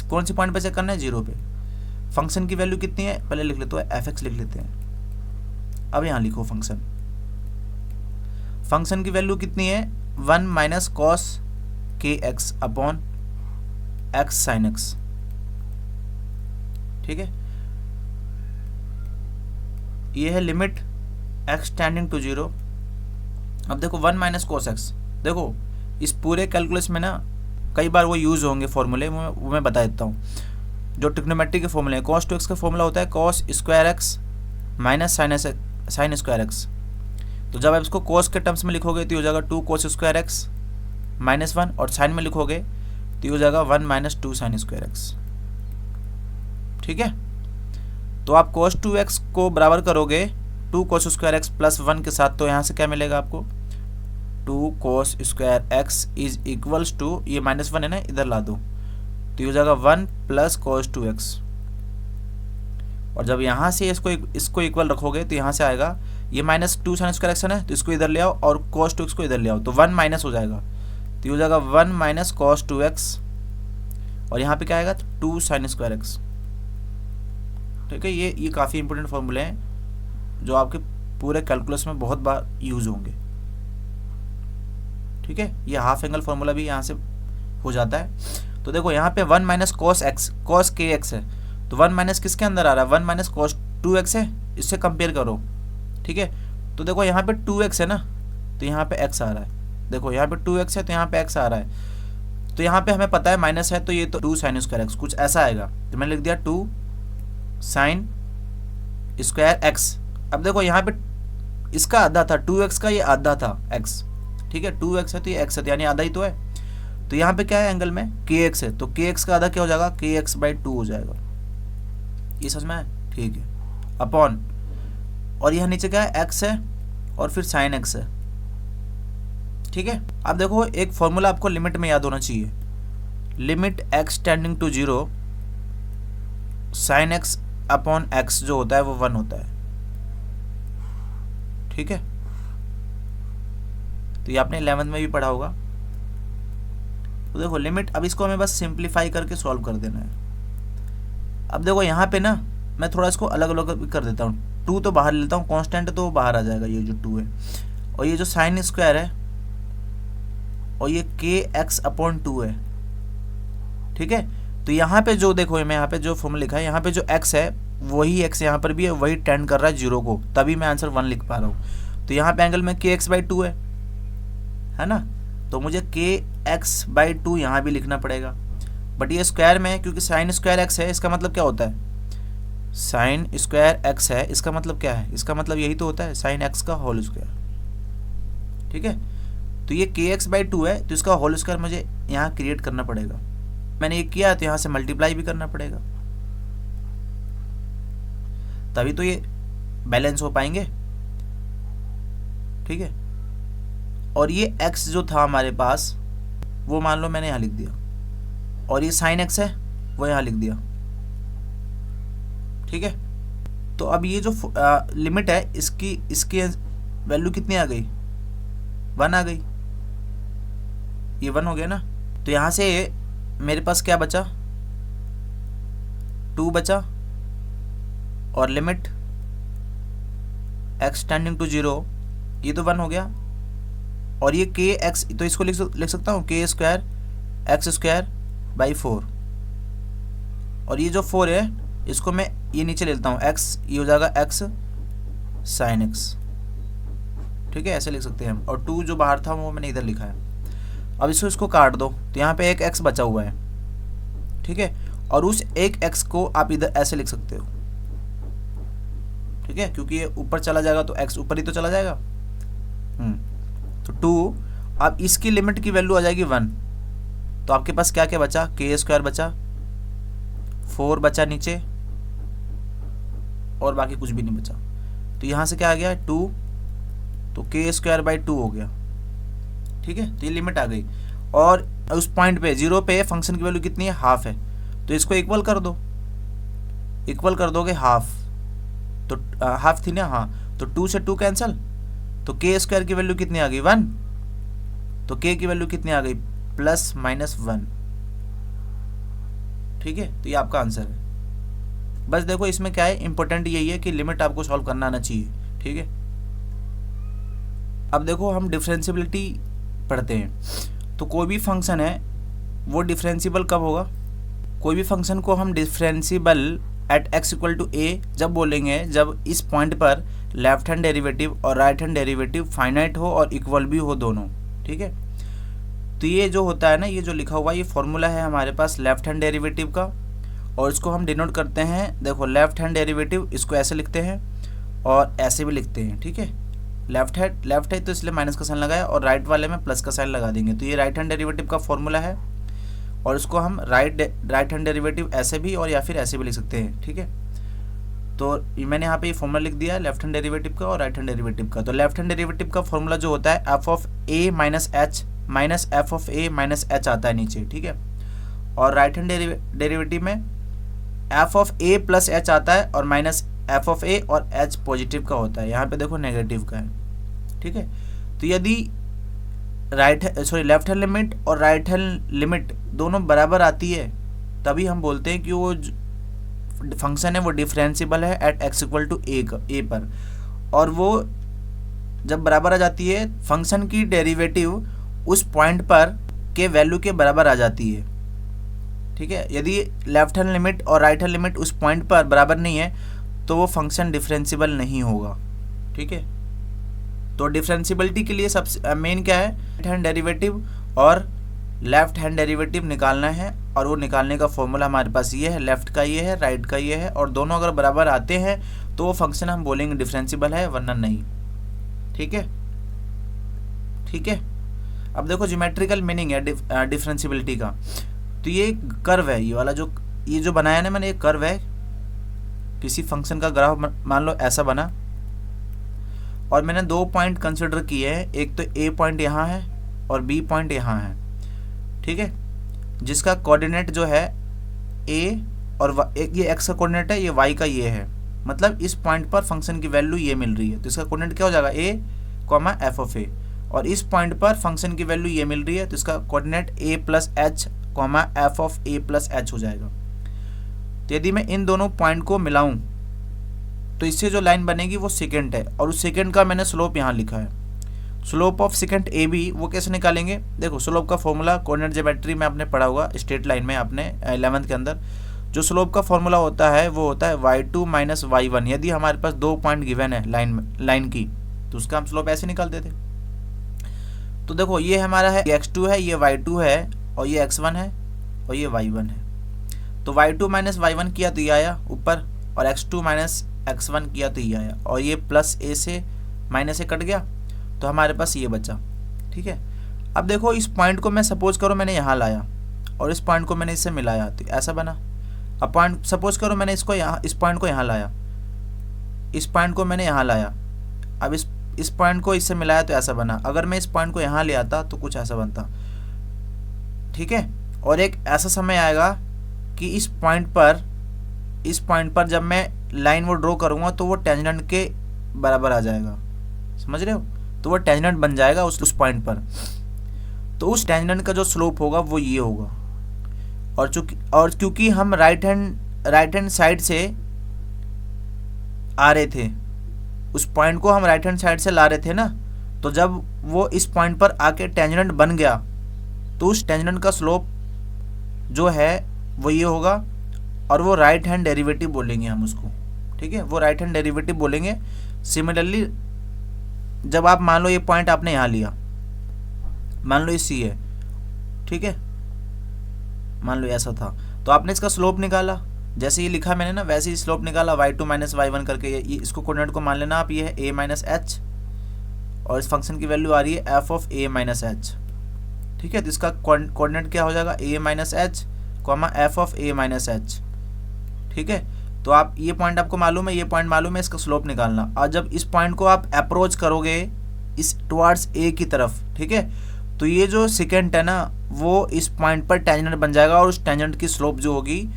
कौन सी पॉइंट पे चेक करना है, 0 पे। फंक्शन की वैल्यू कितनी है पहले लिख लेते हैं, f(x) लिख लेते हैं। अब यहाँ लिखो फंक्शन की वैल्यू कितनी है, 1 - cos kx upon x sin x। ठीक है, ये है लिमिट x टेंडिंग टू 0। अब देखो 1 - cos x, देखो इस पूरे कैलकुलस में ना कई बार वो यूज़ होंगे फॉर्मूले, वो मैं बता देता हूँ। जो ट्रिग्नोमेट्री के फॉर्मूले हैं, cos 2x का फॉर्मूला होता है cos square x minus sine square x। तो जब आप इसको cos के टर्म्स में लिखोगे तो हो जाएगा 2 cos स्क्वायर x -1, और साइन में लिखोगे तो हो जाएगा 1 - 2 साइन स्क्वायर x। ठीक है, तो आप cos 2x को बराबर करोगे 2 cos स्क्वायर x प्लस 1 के साथ, तो यहाँ से क्या मिलेगा आपको, 2 cos square x is equals to, ये -1 है ना, इधर ला दो, तो ये हो जाएगा 1 + cos 2x। और जब यहाँ से इसको इक्वल रखोगे तो यहाँ से आएगा ये माइनस 2 साइन स्क्वायर एक्स है ना, तो इसको इधर ले आओ और cos 2x को इधर ले आओ, तो 1 माइनस हो जाएगा, तो ये हो जाएगा 1 माइनस cos 2x, और यहाँ पे क्या आएगा, 2 साइन स्क्वायर एक्स। ठीक है, ये काफ़ी इंपॉर्टेंट फॉर्मूले हैं जो आपके पूरे कैलकुलस में बहुत बार यूज होंगे। ठीक है, ये हाफ एंगल फॉर्मूला भी यहाँ से हो जाता है। तो देखो यहाँ पे 1 माइनस कॉस एक्स, कॉस के एक्स है, तो 1 माइनस किसके अंदर आ रहा है, 1 माइनस कॉस 2x है, इससे कंपेयर करो। ठीक है, तो देखो यहाँ पे 2x है ना, तो यहाँ पे x आ रहा है, देखो यहाँ पे 2x है तो यहाँ पे x आ रहा है, तो यहाँ पे हमें पता है माइनस है, तो ये तो 2 साइन स्क्वायर एक्स कुछ ऐसा आएगा, तो मैंने लिख दिया 2 साइन स्क्वायर एक्स। अब देखो यहाँ पे इसका आधा था 2x का, ये आधा था x। ठीक है, 2x है तो ये x है, यानी आधा ही तो है। तो यहाँ पे क्या है एंगल में, kx है, तो kx का आधा क्या हो जाएगा, kx/2 हो जाएगा। ये समझ में है? ठीक है, अपॉन, और यहाँ नीचे क्या है, x है और फिर sin x है। ठीक है, अब देखो एक फॉर्मूला आपको लिमिट में याद होना चाहिए, limit x tending to 0 sin x upon x जो होता है वो 1 होता है। ठीक है, तो ये आपने 11th में भी पढ़ा होगा। तो देखो लिमिट, अब इसको हमें बस सिंप्लीफाई करके सॉल्व कर देना है। अब देखो यहाँ पे ना मैं थोड़ा इसको अलग अलग कर देता हूँ, 2 तो बाहर लेता हूँ, कांस्टेंट तो बाहर आ जाएगा, ये जो 2 है, और ये जो साइन स्क्वायर है, और ये kx/2 है। ठीक है, तो यहाँ पे जो देखो मैं यहाँ पे जो फॉर्मूला लिखा है, यहाँ पे जो x है वही x यहाँ पर भी है, वही टेंड कर रहा है 0 को, तभी मैं आंसर 1 लिख पा रहा हूँ। तो यहाँ पे एंगल में kx/2 है ना, तो मुझे kx/2 यहाँ भी लिखना पड़ेगा, बट ये स्क्वायर में है क्योंकि साइन स्क्वायर एक्स है, इसका मतलब क्या होता है, साइन स्क्वायर एक्स है, इसका मतलब क्या है, इसका मतलब यही तो होता है साइन एक्स का होल स्क्वायर। ठीक है, तो ये kx/2 है, तो इसका होल स्क्वायर मुझे यहाँ क्रिएट करना पड़ेगा। मैंने ये किया तो यहाँ से मल्टीप्लाई भी करना पड़ेगा, तभी तो ये बैलेंस हो पाएंगे। ठीक है, और ये x जो था हमारे पास वो मान लो मैंने यहाँ लिख दिया, और ये साइन x है वो यहाँ लिख दिया। ठीक है, तो अब ये जो लिमिट है इसकी वैल्यू कितनी आ गई, 1 आ गई, ये 1 हो गया ना। तो यहाँ से मेरे पास क्या बचा, 2 बचा, और लिमिट x टेंडिंग टू 0, ये तो 1 हो गया, और ये kx, तो इसको लिख सकता हूँ k²x²/4, और ये जो 4 है इसको मैं ये नीचे ले लेता हूँ x, ये हो जाएगा x sin x। ठीक है, ऐसे लिख सकते हैं हम, और 2 जो बाहर था वो मैंने इधर लिखा है। अब इसको काट दो, तो यहाँ पे एक x बचा हुआ है। ठीक है, और उस एक x को आप इधर ऐसे लिख सकते हो। ठीक है, क्योंकि ये ऊपर चला जाएगा तो x ऊपर ही तो चला जाएगा। तो 2, अब इसकी लिमिट की वैल्यू आ जाएगी 1, तो आपके पास क्या क्या बचा, k² बचा, 4 बचा नीचे, और बाकी कुछ भी नहीं बचा। तो यहाँ से क्या आ गया 2, तो k²/2 हो गया। ठीक है, तो ये लिमिट आ गई, और उस पॉइंट पे 0 पे फंक्शन की वैल्यू कितनी है, हाफ है, तो इसको इक्वल कर दो, इक्वल कर दोगे हाफ, तो हाफ थी ना, हाँ, तो 2 से 2 कैंसिल, तो k² की वैल्यू कितनी आ गई, 1, तो k की वैल्यू कितनी आ गई, +-1। ठीक है, तो ये आपका आंसर है। बस देखो इसमें क्या है, इंपॉर्टेंट यही है कि लिमिट आपको सॉल्व करना आना चाहिए। ठीक है, अब देखो हम डिफरेंशियबिलिटी पढ़ते हैं, तो कोई भी फंक्शन है वो डिफरेंशियबल कब होगा, कोई भी फंक्शन को हम डिफरेंशियबल एट x=a जब बोलेंगे जब इस पॉइंट पर लेफ्ट हैंड डेरिवेटिव और राइट हैंड डेरिवेटिव फाइनाइट हो और इक्वल भी हो दोनों। ठीक है, तो ये जो होता है ना, ये जो लिखा हुआ ये फॉर्मूला है हमारे पास लेफ्ट हैंड डेरिवेटिव का, और इसको हम डिनोट करते हैं, देखो लेफ्ट हैंड डेरिवेटिव इसको ऐसे लिखते हैं और ऐसे भी लिखते हैं। ठीक है, लेफ्ट है तो इसलिए माइनस का साइन लगाया, और राइट वाले में प्लस का साइन लगा देंगे, तो ये राइट हैंड डेरिवेटिव का फॉर्मूला है, और इसको हम राइट हैंड डेरिवेटिव ऐसे भी और या फिर ऐसे भी लिख सकते हैं। ठीक है, तो मैंने यहाँ पे ये फॉर्मूला लिख दिया लेफ्ट हैंड डेरिवेटिव का और राइट हैंड डेरिवेटिव का। तो लेफ्ट हैंड डेरिवेटिव का फॉर्मूला जो होता है f(a - h) माइनस f(a - h) आता है नीचे। ठीक है, और राइट हैंड डेरिवेटिव में f(a + h) आता है और एफ ऑफ ए और एच पॉजिटिव का होता है, यहाँ पे देखो नेगेटिव का है, ठीक है। तो यदि लेफ्ट हैंड लिमिट और राइट हैंड लिमिट दोनों बराबर आती है तभी हम बोलते हैं कि वो फंक्शन है वो डिफरेंशिबल है एट एक्स इक्वल टू ए पर। और वो जब बराबर आ जाती है फंक्शन की डेरिवेटिव उस पॉइंट पर के वैल्यू के बराबर आ जाती है, ठीक है। यदि लेफ्ट हैंड लिमिट और राइट हैंड लिमिट उस पॉइंट पर बराबर नहीं है तो वो फंक्शन डिफरेंशिबल नहीं होगा, ठीक है। तो डिफरेंशिबिलिटी के लिए सबसे मेन क्या है, राइट हैंड डेरिवेटिव और लेफ्ट हैंड डेरिवेटिव निकालना है। और वो निकालने का फॉर्मूला हमारे पास ये है, लेफ्ट का ये है, राइट का ये है, और दोनों अगर बराबर आते हैं तो वो फंक्शन हम बोलेंगे डिफरेंशिबल है, वरना नहीं, ठीक है, ठीक है। अब देखो ज्योमेट्रिकल मीनिंग है डिफरेंशिबिलिटी का। तो ये कर्व है, ये वाला ये जो बनाया ना मैंने, ये कर्व है। किसी फंक्शन का ग्राफ मान लो ऐसा बना और मैंने 2 पॉइंट कंसिडर किए हैं, एक तो ए पॉइंट यहाँ है और बी पॉइंट यहाँ है, ठीक है, जिसका कोऑर्डिनेट जो है ए और एक ये एक्स का कोऑर्डिनेट है, ये वाई का ये है। मतलब इस पॉइंट पर फंक्शन की वैल्यू ये मिल रही है तो इसका कोऑर्डिनेट क्या हो जाएगा, ए कॉमा एफ ऑफ ए। और इस पॉइंट पर फंक्शन की वैल्यू ये मिल रही है तो इसका coordinate A plus H comma F of a plus H हो जाएगा। तो यदि मैं इन दोनों पॉइंट को मिलाऊं तो इससे जो लाइन बनेगी वो सेकेंड है, और उस सेकेंड का मैंने स्लोप यहाँ लिखा है। Slope of secant A B वो कैसे निकालेंगे, देखो स्लोप का फॉर्मूला कोऑर्डिनेट ज्योमेट्री में आपने पढ़ा होगा, स्ट्रेट लाइन में आपने 11th के अंदर जो स्लोप का फॉर्मूला होता है वो होता है y2 माइनस y1। यदि हमारे पास 2 पॉइंट गिवन है लाइन की तो उसका हम स्लोप ऐसे निकालते थे। तो देखो ये हमारा है x2 है, ये y2 है, और ये x1 है और ये y1 है। तो y2 माइनस y1 किया तो ये आया ऊपर, और x2 माइनस x1 किया तो ये आया, और ये प्लस ए से माइनस ए कट गया तो हमारे पास ये बचा, ठीक है। अब देखो इस पॉइंट को मैं सपोज करो मैंने यहाँ लाया और इस पॉइंट को मैंने इससे मिलाया तो ऐसा बना। अब पॉइंट सपोज करो मैंने इसको यहाँ, इस पॉइंट को यहाँ लाया, इस पॉइंट को मैंने यहाँ लाया, अब इस पॉइंट को इससे मिलाया तो ऐसा बना। अगर मैं इस पॉइंट को यहाँ ले आता तो कुछ ऐसा बनता, ठीक है। और एक ऐसा समय आएगा कि इस पॉइंट पर जब मैं लाइन वो ड्रॉ करूँगा तो वो टेंजेंट के बराबर आ जाएगा, समझ रहे हो, तो वो टेंजेंट बन जाएगा उस पॉइंट पर। तो उस टेंजेंट का जो स्लोप होगा वो ये होगा। और क्योंकि हम राइट हैंड साइड से आ रहे थे, उस पॉइंट को हम राइट हैंड साइड से ला रहे थे ना, तो जब वो इस पॉइंट पर आके टेंजेंट बन गया तो उस टेंजेंट का स्लोप जो है वो ये होगा, और वो राइट हैंड डेरिवेटिव बोलेंगे हम उसको, ठीक है, वो राइट हैंड डेरिवेटिव बोलेंगे। सिमिलरली जब आप मान लो ये पॉइंट आपने यहाँ लिया, मान लो ये सी है, ठीक है, मान लो ऐसा था, तो आपने इसका स्लोप निकाला, जैसे ये लिखा मैंने ना वैसे ही स्लोप निकाला y2 माइनस y1 करके। ये इसको कोऑर्डिनेट को मान लेना आप, ये है a माइनस एच और इस फंक्शन की वैल्यू आ रही है f of a minus h, ठीक है। तो इसका कोऑर्डिनेट क्या हो जाएगा, a minus H comma F of a minus h, ठीक है। तो आप ये पॉइंट आपको मालूम है, ये पॉइंट मालूम है, इसका स्लोप निकालना। और जब इस पॉइंट को आप अप्रोच करोगे इस टुवार्ड्स a की तरफ, ठीक है, तो ये जो सेकेंड है ना वो इस पॉइंट पर टेंजेंट बन जाएगा, और उस टेंजेंट की स्लोप जो होगी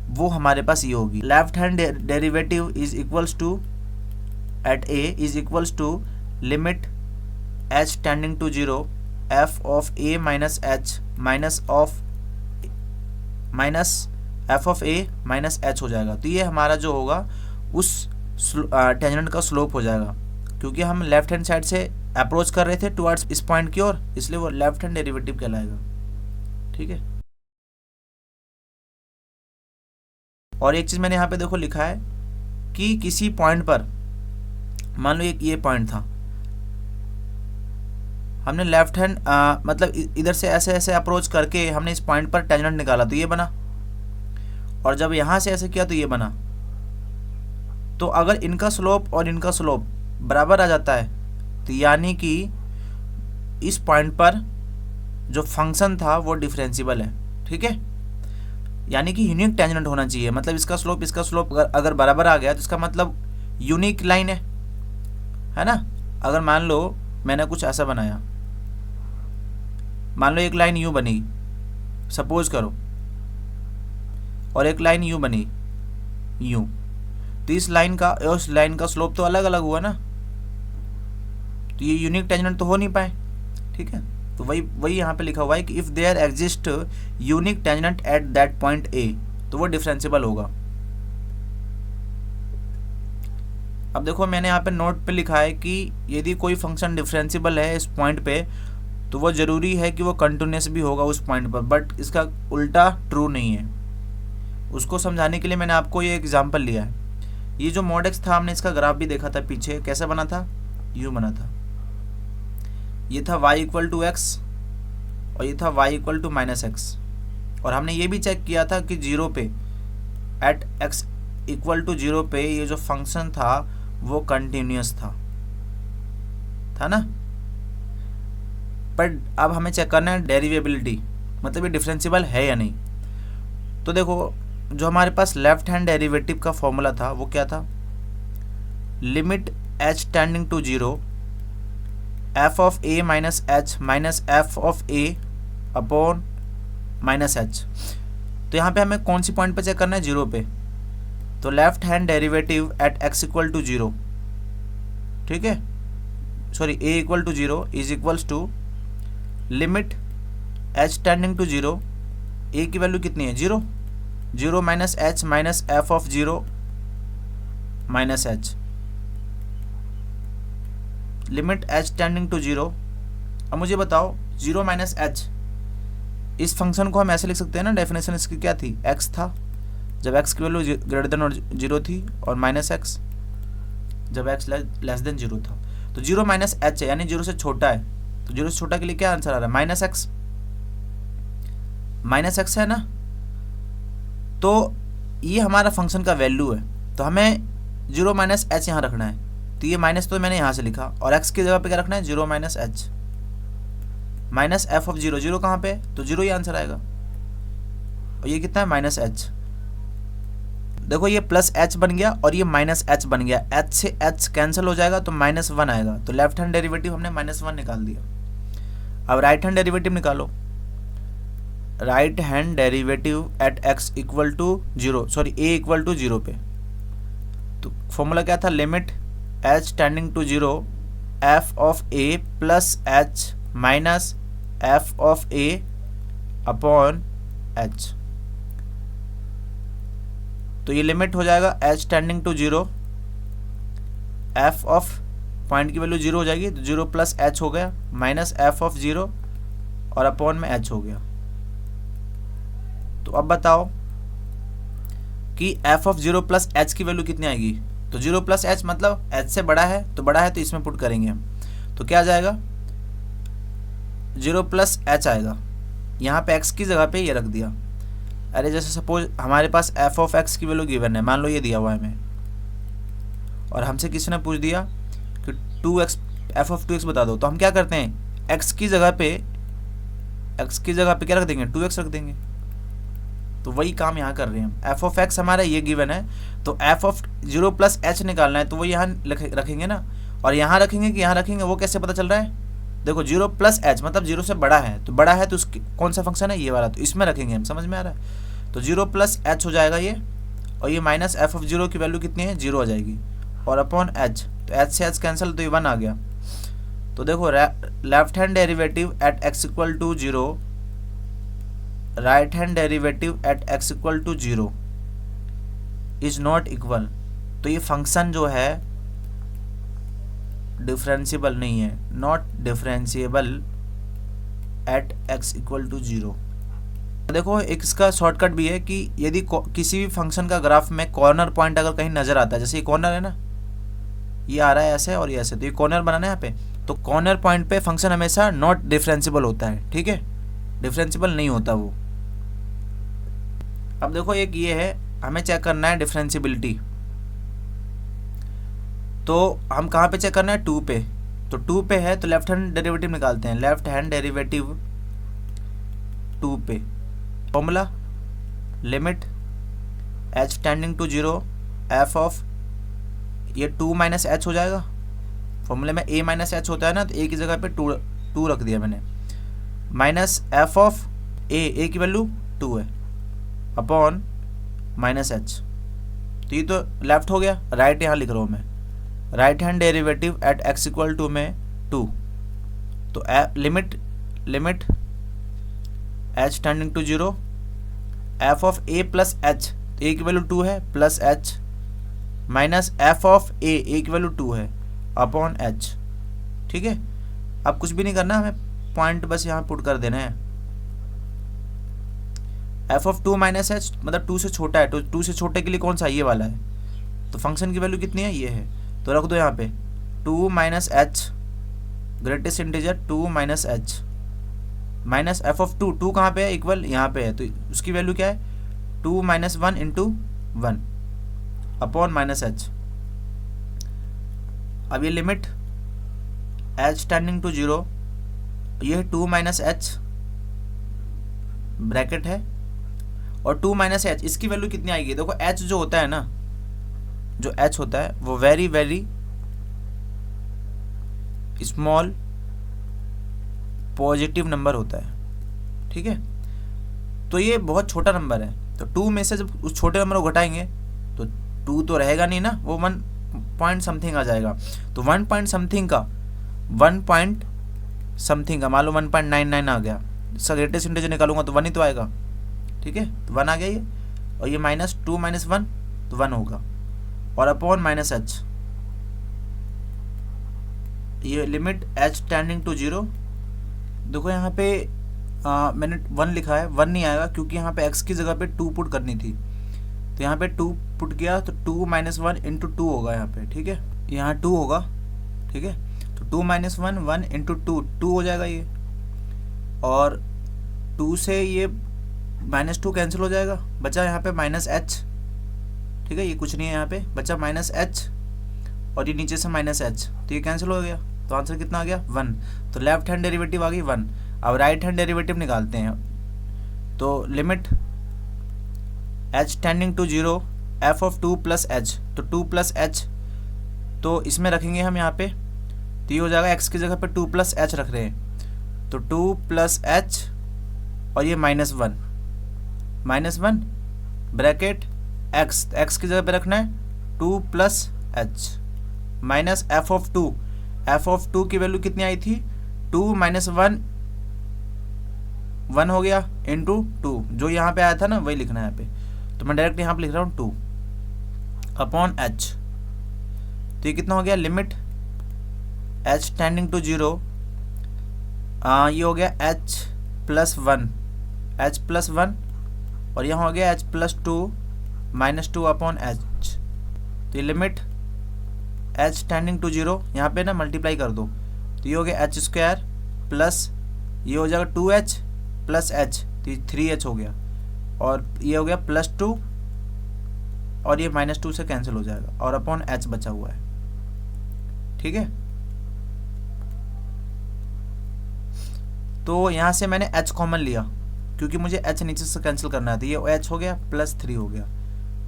वो हमारे पास ये होगी। Left hand derivative is equals to at a is equals to limit h tending to 0 f of a minus h minus f of a minus h हो जाएगा। तो ये हमारा जो होगा उस टेंजेंट का स्लोप हो जाएगा, क्योंकि हम लेफ्ट हैंड साइड से अप्रोच कर रहे थे टुवर्ड्स इस पॉइंट की ओर, इसलिए वो लेफ्ट हैंड डेरिवेटिव कहलाएगा, ठीक है। और एक चीज़ मैंने यहाँ पे देखो लिखा है कि किसी पॉइंट पर मान लो ये पॉइंट था, हमने लेफ्ट हैंड मतलब इधर से ऐसे ऐसे अप्रोच करके हमने इस पॉइंट पर टेंजेंट निकाला तो ये बना, और जब यहाँ से ऐसे किया तो ये बना। तो अगर इनका स्लोप और इनका स्लोप बराबर आ जाता है तो यानी कि इस पॉइंट पर जो फंक्शन था वो डिफरेंशिबल है, ठीक है, यानी कि यूनिक टेंजेंट होना चाहिए। मतलब इसका स्लोप अगर बराबर आ गया तो इसका मतलब यूनिक लाइन है ना। अगर मान लो मैंने कुछ ऐसा बनाया, मान लो एक लाइन यूं बनी सपोज करो, और एक लाइन यूं बनी यूं, तो इस लाइन का और उस लाइन का स्लोप तो अलग अलग हुआ ना, तो ये यूनिक टेंजेंट तो हो नहीं पाए, ठीक है। तो वही यहाँ पे लिखा हुआ है कि if there exist unique tangent at that point a, तो वो डिफरेंशिएबल होगा। अब देखो मैंने यहाँ पे नोट पे लिखा है कि यदि कोई फंक्शन डिफरेंशिएबल है इस पॉइंट पे, तो वो ज़रूरी है कि वो कंटिन्यूस भी होगा उस पॉइंट पर, बट इसका उल्टा ट्रू नहीं है। उसको समझाने के लिए मैंने आपको ये एग्जांपल लिया है। ये जो mod x था, हमने इसका ग्राफ भी देखा था पीछे, कैसा बना था, यूँ बना था। ये था y इक्वल टू एक्स और ये था y equal to minus x, और हमने ये भी चेक किया था कि 0 पे एट x इक्वल टू 0 पे ये जो फंक्शन था वो कंटिन्यूस था ना। पर अब हमें चेक करना है डेरिवेबिलिटी, मतलब ये डिफरेंशिएबल है या नहीं। तो देखो जो हमारे पास लेफ्ट हैंड डेरिवेटिव का फॉर्मूला था वो क्या था, limit h tending to 0 f of a minus h minus f of a upon minus h। तो यहाँ पे हमें कौन सी पॉइंट पे चेक करना है, 0 पे। तो left hand derivative at x equal to 0, ठीक है, sorry a equal to 0 is equals to limit h tending to 0, a की वैल्यू कितनी है 0, 0 minus h minus f of 0 minus h, limit h tending to 0। अब मुझे बताओ 0 minus h, इस function को हम ऐसे लिख सकते हैं ना, डेफिनेशन इसकी क्या थी, x था जब x की वैल्यू ग्रेटर देन और 0 थी, और माइनस x जब x लेस देन 0 था। तो 0 माइनस h है, यानी 0 से छोटा है, तो 0 से छोटा के लिए क्या आंसर आ रहा है, माइनस x है ना। तो ये हमारा फंक्शन का वैल्यू है, तो हमें 0 माइनस h यहाँ रखना है। तो ये माइनस तो मैंने यहाँ से लिखा, और x की जगह पे क्या रखना है, 0 minus h minus f of 0, 0 कहाँ पे, तो 0 ही आंसर आएगा। और ये कितना है, माइनस h। देखो ये प्लस h बन गया और ये माइनस h बन गया, h से h कैंसिल हो जाएगा तो माइनस 1 आएगा। तो लेफ्ट हैंड डेरिवेटिव हमने माइनस 1 निकाल दिया। अब राइट हैंड डेरिवेटिव निकालो, right hand derivative at x equal to 0, sorry a equal to 0 पे। तो फॉर्मूला क्या था, limit h tending to 0 f of a plus h minus f of a upon h। तो ये लिमिट हो जाएगा h tending to 0, f of point की value 0 हो जाएगी, तो 0 प्लस h हो गया माइनस f ऑफ 0 और अपॉन में h हो गया। तो अब बताओ कि f ऑफ 0 प्लस h की वैल्यू कितनी आएगी, तो 0 प्लस h मतलब h से बड़ा है, तो बड़ा है तो इसमें पुट करेंगे हम। तो क्या आ जाएगा, 0 प्लस h आएगा। यहाँ पे x की जगह पे ये रख दिया। अरे जैसे सपोज हमारे पास f ऑफ x की वैल्यू गिवन है, मान लो ये दिया हुआ है हमें, और हमसे किसी ने पूछ दिया कि 2x f ऑफ 2x बता दो, तो हम क्या करते हैं, x की जगह पे क्या रख देंगे, 2x रख देंगे। तो वही काम यहाँ कर रहे हैं हम। f ऑफ x हमारा ये गिवन है, तो f ऑफ 0 प्लस h निकालना है, तो वो यहाँ रखेंगे ना, और यहाँ रखेंगे कि यहाँ रखेंगे, वो कैसे पता चल रहा है, देखो 0 प्लस h मतलब 0 से बड़ा है, तो बड़ा है तो उसकी कौन सा फंक्शन है, ये वाला, तो इसमें रखेंगे हम, समझ में आ रहा है। तो 0 प्लस h हो जाएगा ये, और ये माइनस f ऑफ 0 की वैल्यू कितनी है, 0 आ जाएगी, और अपॉन h, तो h से h कैंसिल, तो ये 1 आ गया। तो देखो left hand derivative at x equal to 0, right hand derivative at x equal to 0 is not equal. तो ये फंक्शन जो है डिफरेंशिएबल नहीं है, not differentiable at x equal to 0। देखो एक इसका शॉर्टकट भी है कि यदि किसी भी फंक्शन का ग्राफ में कॉर्नर पॉइंट अगर कहीं नजर आता है, जैसे ये कॉर्नर है ना, ये आ रहा है ऐसे और ये ऐसे, तो ये कॉर्नर बनाना है यहाँ पे, तो कॉर्नर पॉइंट पे फंक्शन हमेशा नॉट डिफरेंशिएबल होता है, ठीक है, डिफरेंशिएबल नहीं होता वो। अब देखो एक ये है, हमें चेक करना है डिफरेंशिएबिलिटी, तो हम कहाँ पे चेक करना है, 2 पे। तो 2 पे है तो लेफ्ट हैंड डेरिवेटिव निकालते हैं, लेफ्ट हैंड डेरिवेटिव 2 पे। Formula limit h tending to 0 f of, ये 2 माइनस h हो जाएगा, फॉर्मूले में a माइनस h होता है ना, तो a की जगह पे 2 रख दिया मैंने, माइनस f ऑफ a की वैल्यू 2 है, अपॉन माइनस h। तो ये तो लेफ्ट हो गया, राइट यहाँ लिख रहा हूँ मैं, right hand derivative at x equal to में 2, तो limit h tending to 0 f of a plus h, तो a की वैल्यू 2 है, plus h minus f of a की वैल्यू 2 है अपॉन h। ठीक है, अब कुछ भी नहीं करना, हमें पॉइंट बस यहाँ पुट कर देना है। f ऑफ 2 माइनस h मतलब 2 से छोटा है, तो 2 से छोटे के लिए कौन सा, ये वाला है, तो फंक्शन की वैल्यू कितनी है, ये है, तो रख दो यहाँ पे 2 minus H, greatest integer 2 minus h minus f of 2 कहाँ पे है, इक्वल यहाँ पे है, तो उसकी वैल्यू क्या है 2 minus 1 into 1 upon minus H. अब ये लिमिट एच टेंडिंग टू 0, ये 2 माइनस एच ब्रैकेट है और 2 माइनस एच, इसकी वैल्यू कितनी आएगी, देखो एच जो होता है ना, जो h होता है वो very very small positive number होता है। ठीक है, तो ये बहुत छोटा नंबर है, तो 2 में से जब उस छोटे नंबर को घटाएंगे तो 2 तो रहेगा नहीं ना, वो 1 पॉइंट समथिंग आ जाएगा, तो 1 पॉइंट समथिंग का मान लो 1.99 आ गया, इसका ग्रेटेस्ट इंटीजर निकालूंगा तो 1 ही तो आएगा। ठीक है, तो 1 आ गया ये, और ये माइनस 2 माइनस 1 तो 1 होगा, और अपॉन माइनस एच, ये लिमिट एच टेंडिंग टू 0। देखो यहाँ पे मैंने 1 लिखा है, 1 नहीं आएगा क्योंकि यहाँ पे x की जगह पे 2 पुट करनी थी, तो यहाँ पे 2 पुट किया तो 2 माइनस 1 इंटू 2 होगा यहाँ पे। ठीक है, यहाँ 2 होगा। ठीक है, तो 2 माइनस 1 1 इंटू 2 हो जाएगा ये, और 2 से ये माइनस 2 कैंसिल हो जाएगा, बचा यहाँ पे माइनस एच। ठीक है, ये कुछ नहीं है, यहाँ पे बचा माइनस एच और ये नीचे से माइनस एच, तो ये कैंसिल हो गया, तो आंसर कितना आ गया 1। तो लेफ्ट हैंड डेरिवेटिव आ गई 1। अब राइट हैंड डेरिवेटिव निकालते हैं, तो limit h tending to 0 f of 2 plus h, तो 2 प्लस एच, तो इसमें रखेंगे हम यहाँ पे, तो ये हो जाएगा x की जगह पे 2 प्लस एच रख रहे हैं, तो 2 प्लस एच और ये माइनस 1 ब्रैकेट x की जगह पे रखना है 2 plus H minus f of 2 की वैल्यू कितनी आई थी 2 माइनस 1 हो गया इंटू 2, जो यहाँ पे आया था ना वही लिखना है यहाँ पे, तो मैं डायरेक्ट यहाँ पे लिख रहा हूँ 2 अपॉन एच, तो ये कितना हो गया लिमिट एच टेंडिंग टू 0, ये हो गया एच प्लस 1 और यहाँ हो गया H plus 2 minus 2 upon H, तो ये लिमिट एच टेंडिंग टू 0, यहाँ पे ना मल्टीप्लाई कर दो, तो ये हो गया एच स्क्वायर प्लस ये हो जाएगा 2h प्लस एच, तो ये 3h हो गया, और ये हो गया प्लस 2 और ये माइनस 2 से कैंसिल हो जाएगा, और अपॉन h बचा हुआ है। ठीक है, तो यहाँ से मैंने h कॉमन लिया क्योंकि मुझे h नीचे से कैंसिल करना है, तो ये h हो गया प्लस 3 हो गया,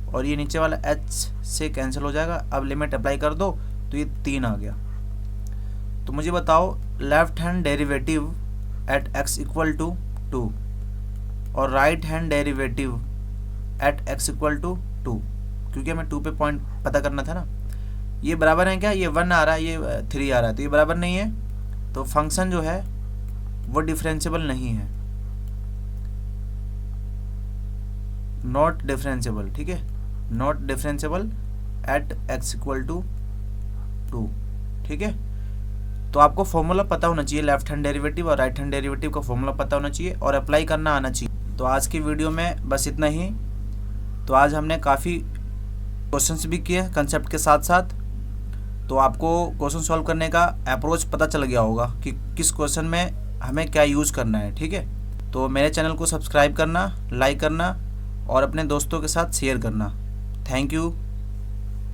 और ये नीचे वाला h से कैंसिल हो जाएगा। अब लिमिट अप्लाई कर दो तो ये 3 आ गया। तो मुझे बताओ left hand derivative at x equal to 2 और right hand derivative at x equal to 2, क्योंकि हमें 2 पे पॉइंट पता करना था ना। ये बराबर है क्या, ये 1 आ रहा है, ये 3 आ रहा है, तो ये बराबर नहीं है, तो फंक्शन जो है वो डिफरेंशिएबल नहीं है, नॉट डिफरेंशिएबल। ठीक है, not differentiable at x equal to 2। ठीक है, तो आपको फॉर्मूला पता होना चाहिए, लेफ्ट हैंड डेरिवेटिव और राइट हैंड डेरिवेटिव का फॉर्मूला पता होना चाहिए और अप्लाई करना आना चाहिए। तो आज की वीडियो में बस इतना ही। तो आज हमने काफ़ी क्वेश्चंस भी किए कंसेप्ट के साथ साथ, तो आपको क्वेश्चन सॉल्व करने का अप्रोच पता चल गया होगा कि किस क्वेश्चन में हमें क्या यूज़ करना है। ठीक है, तो मेरे चैनल को सब्सक्राइब करना, लाइक करना और अपने दोस्तों के साथ शेयर करना। Thank you.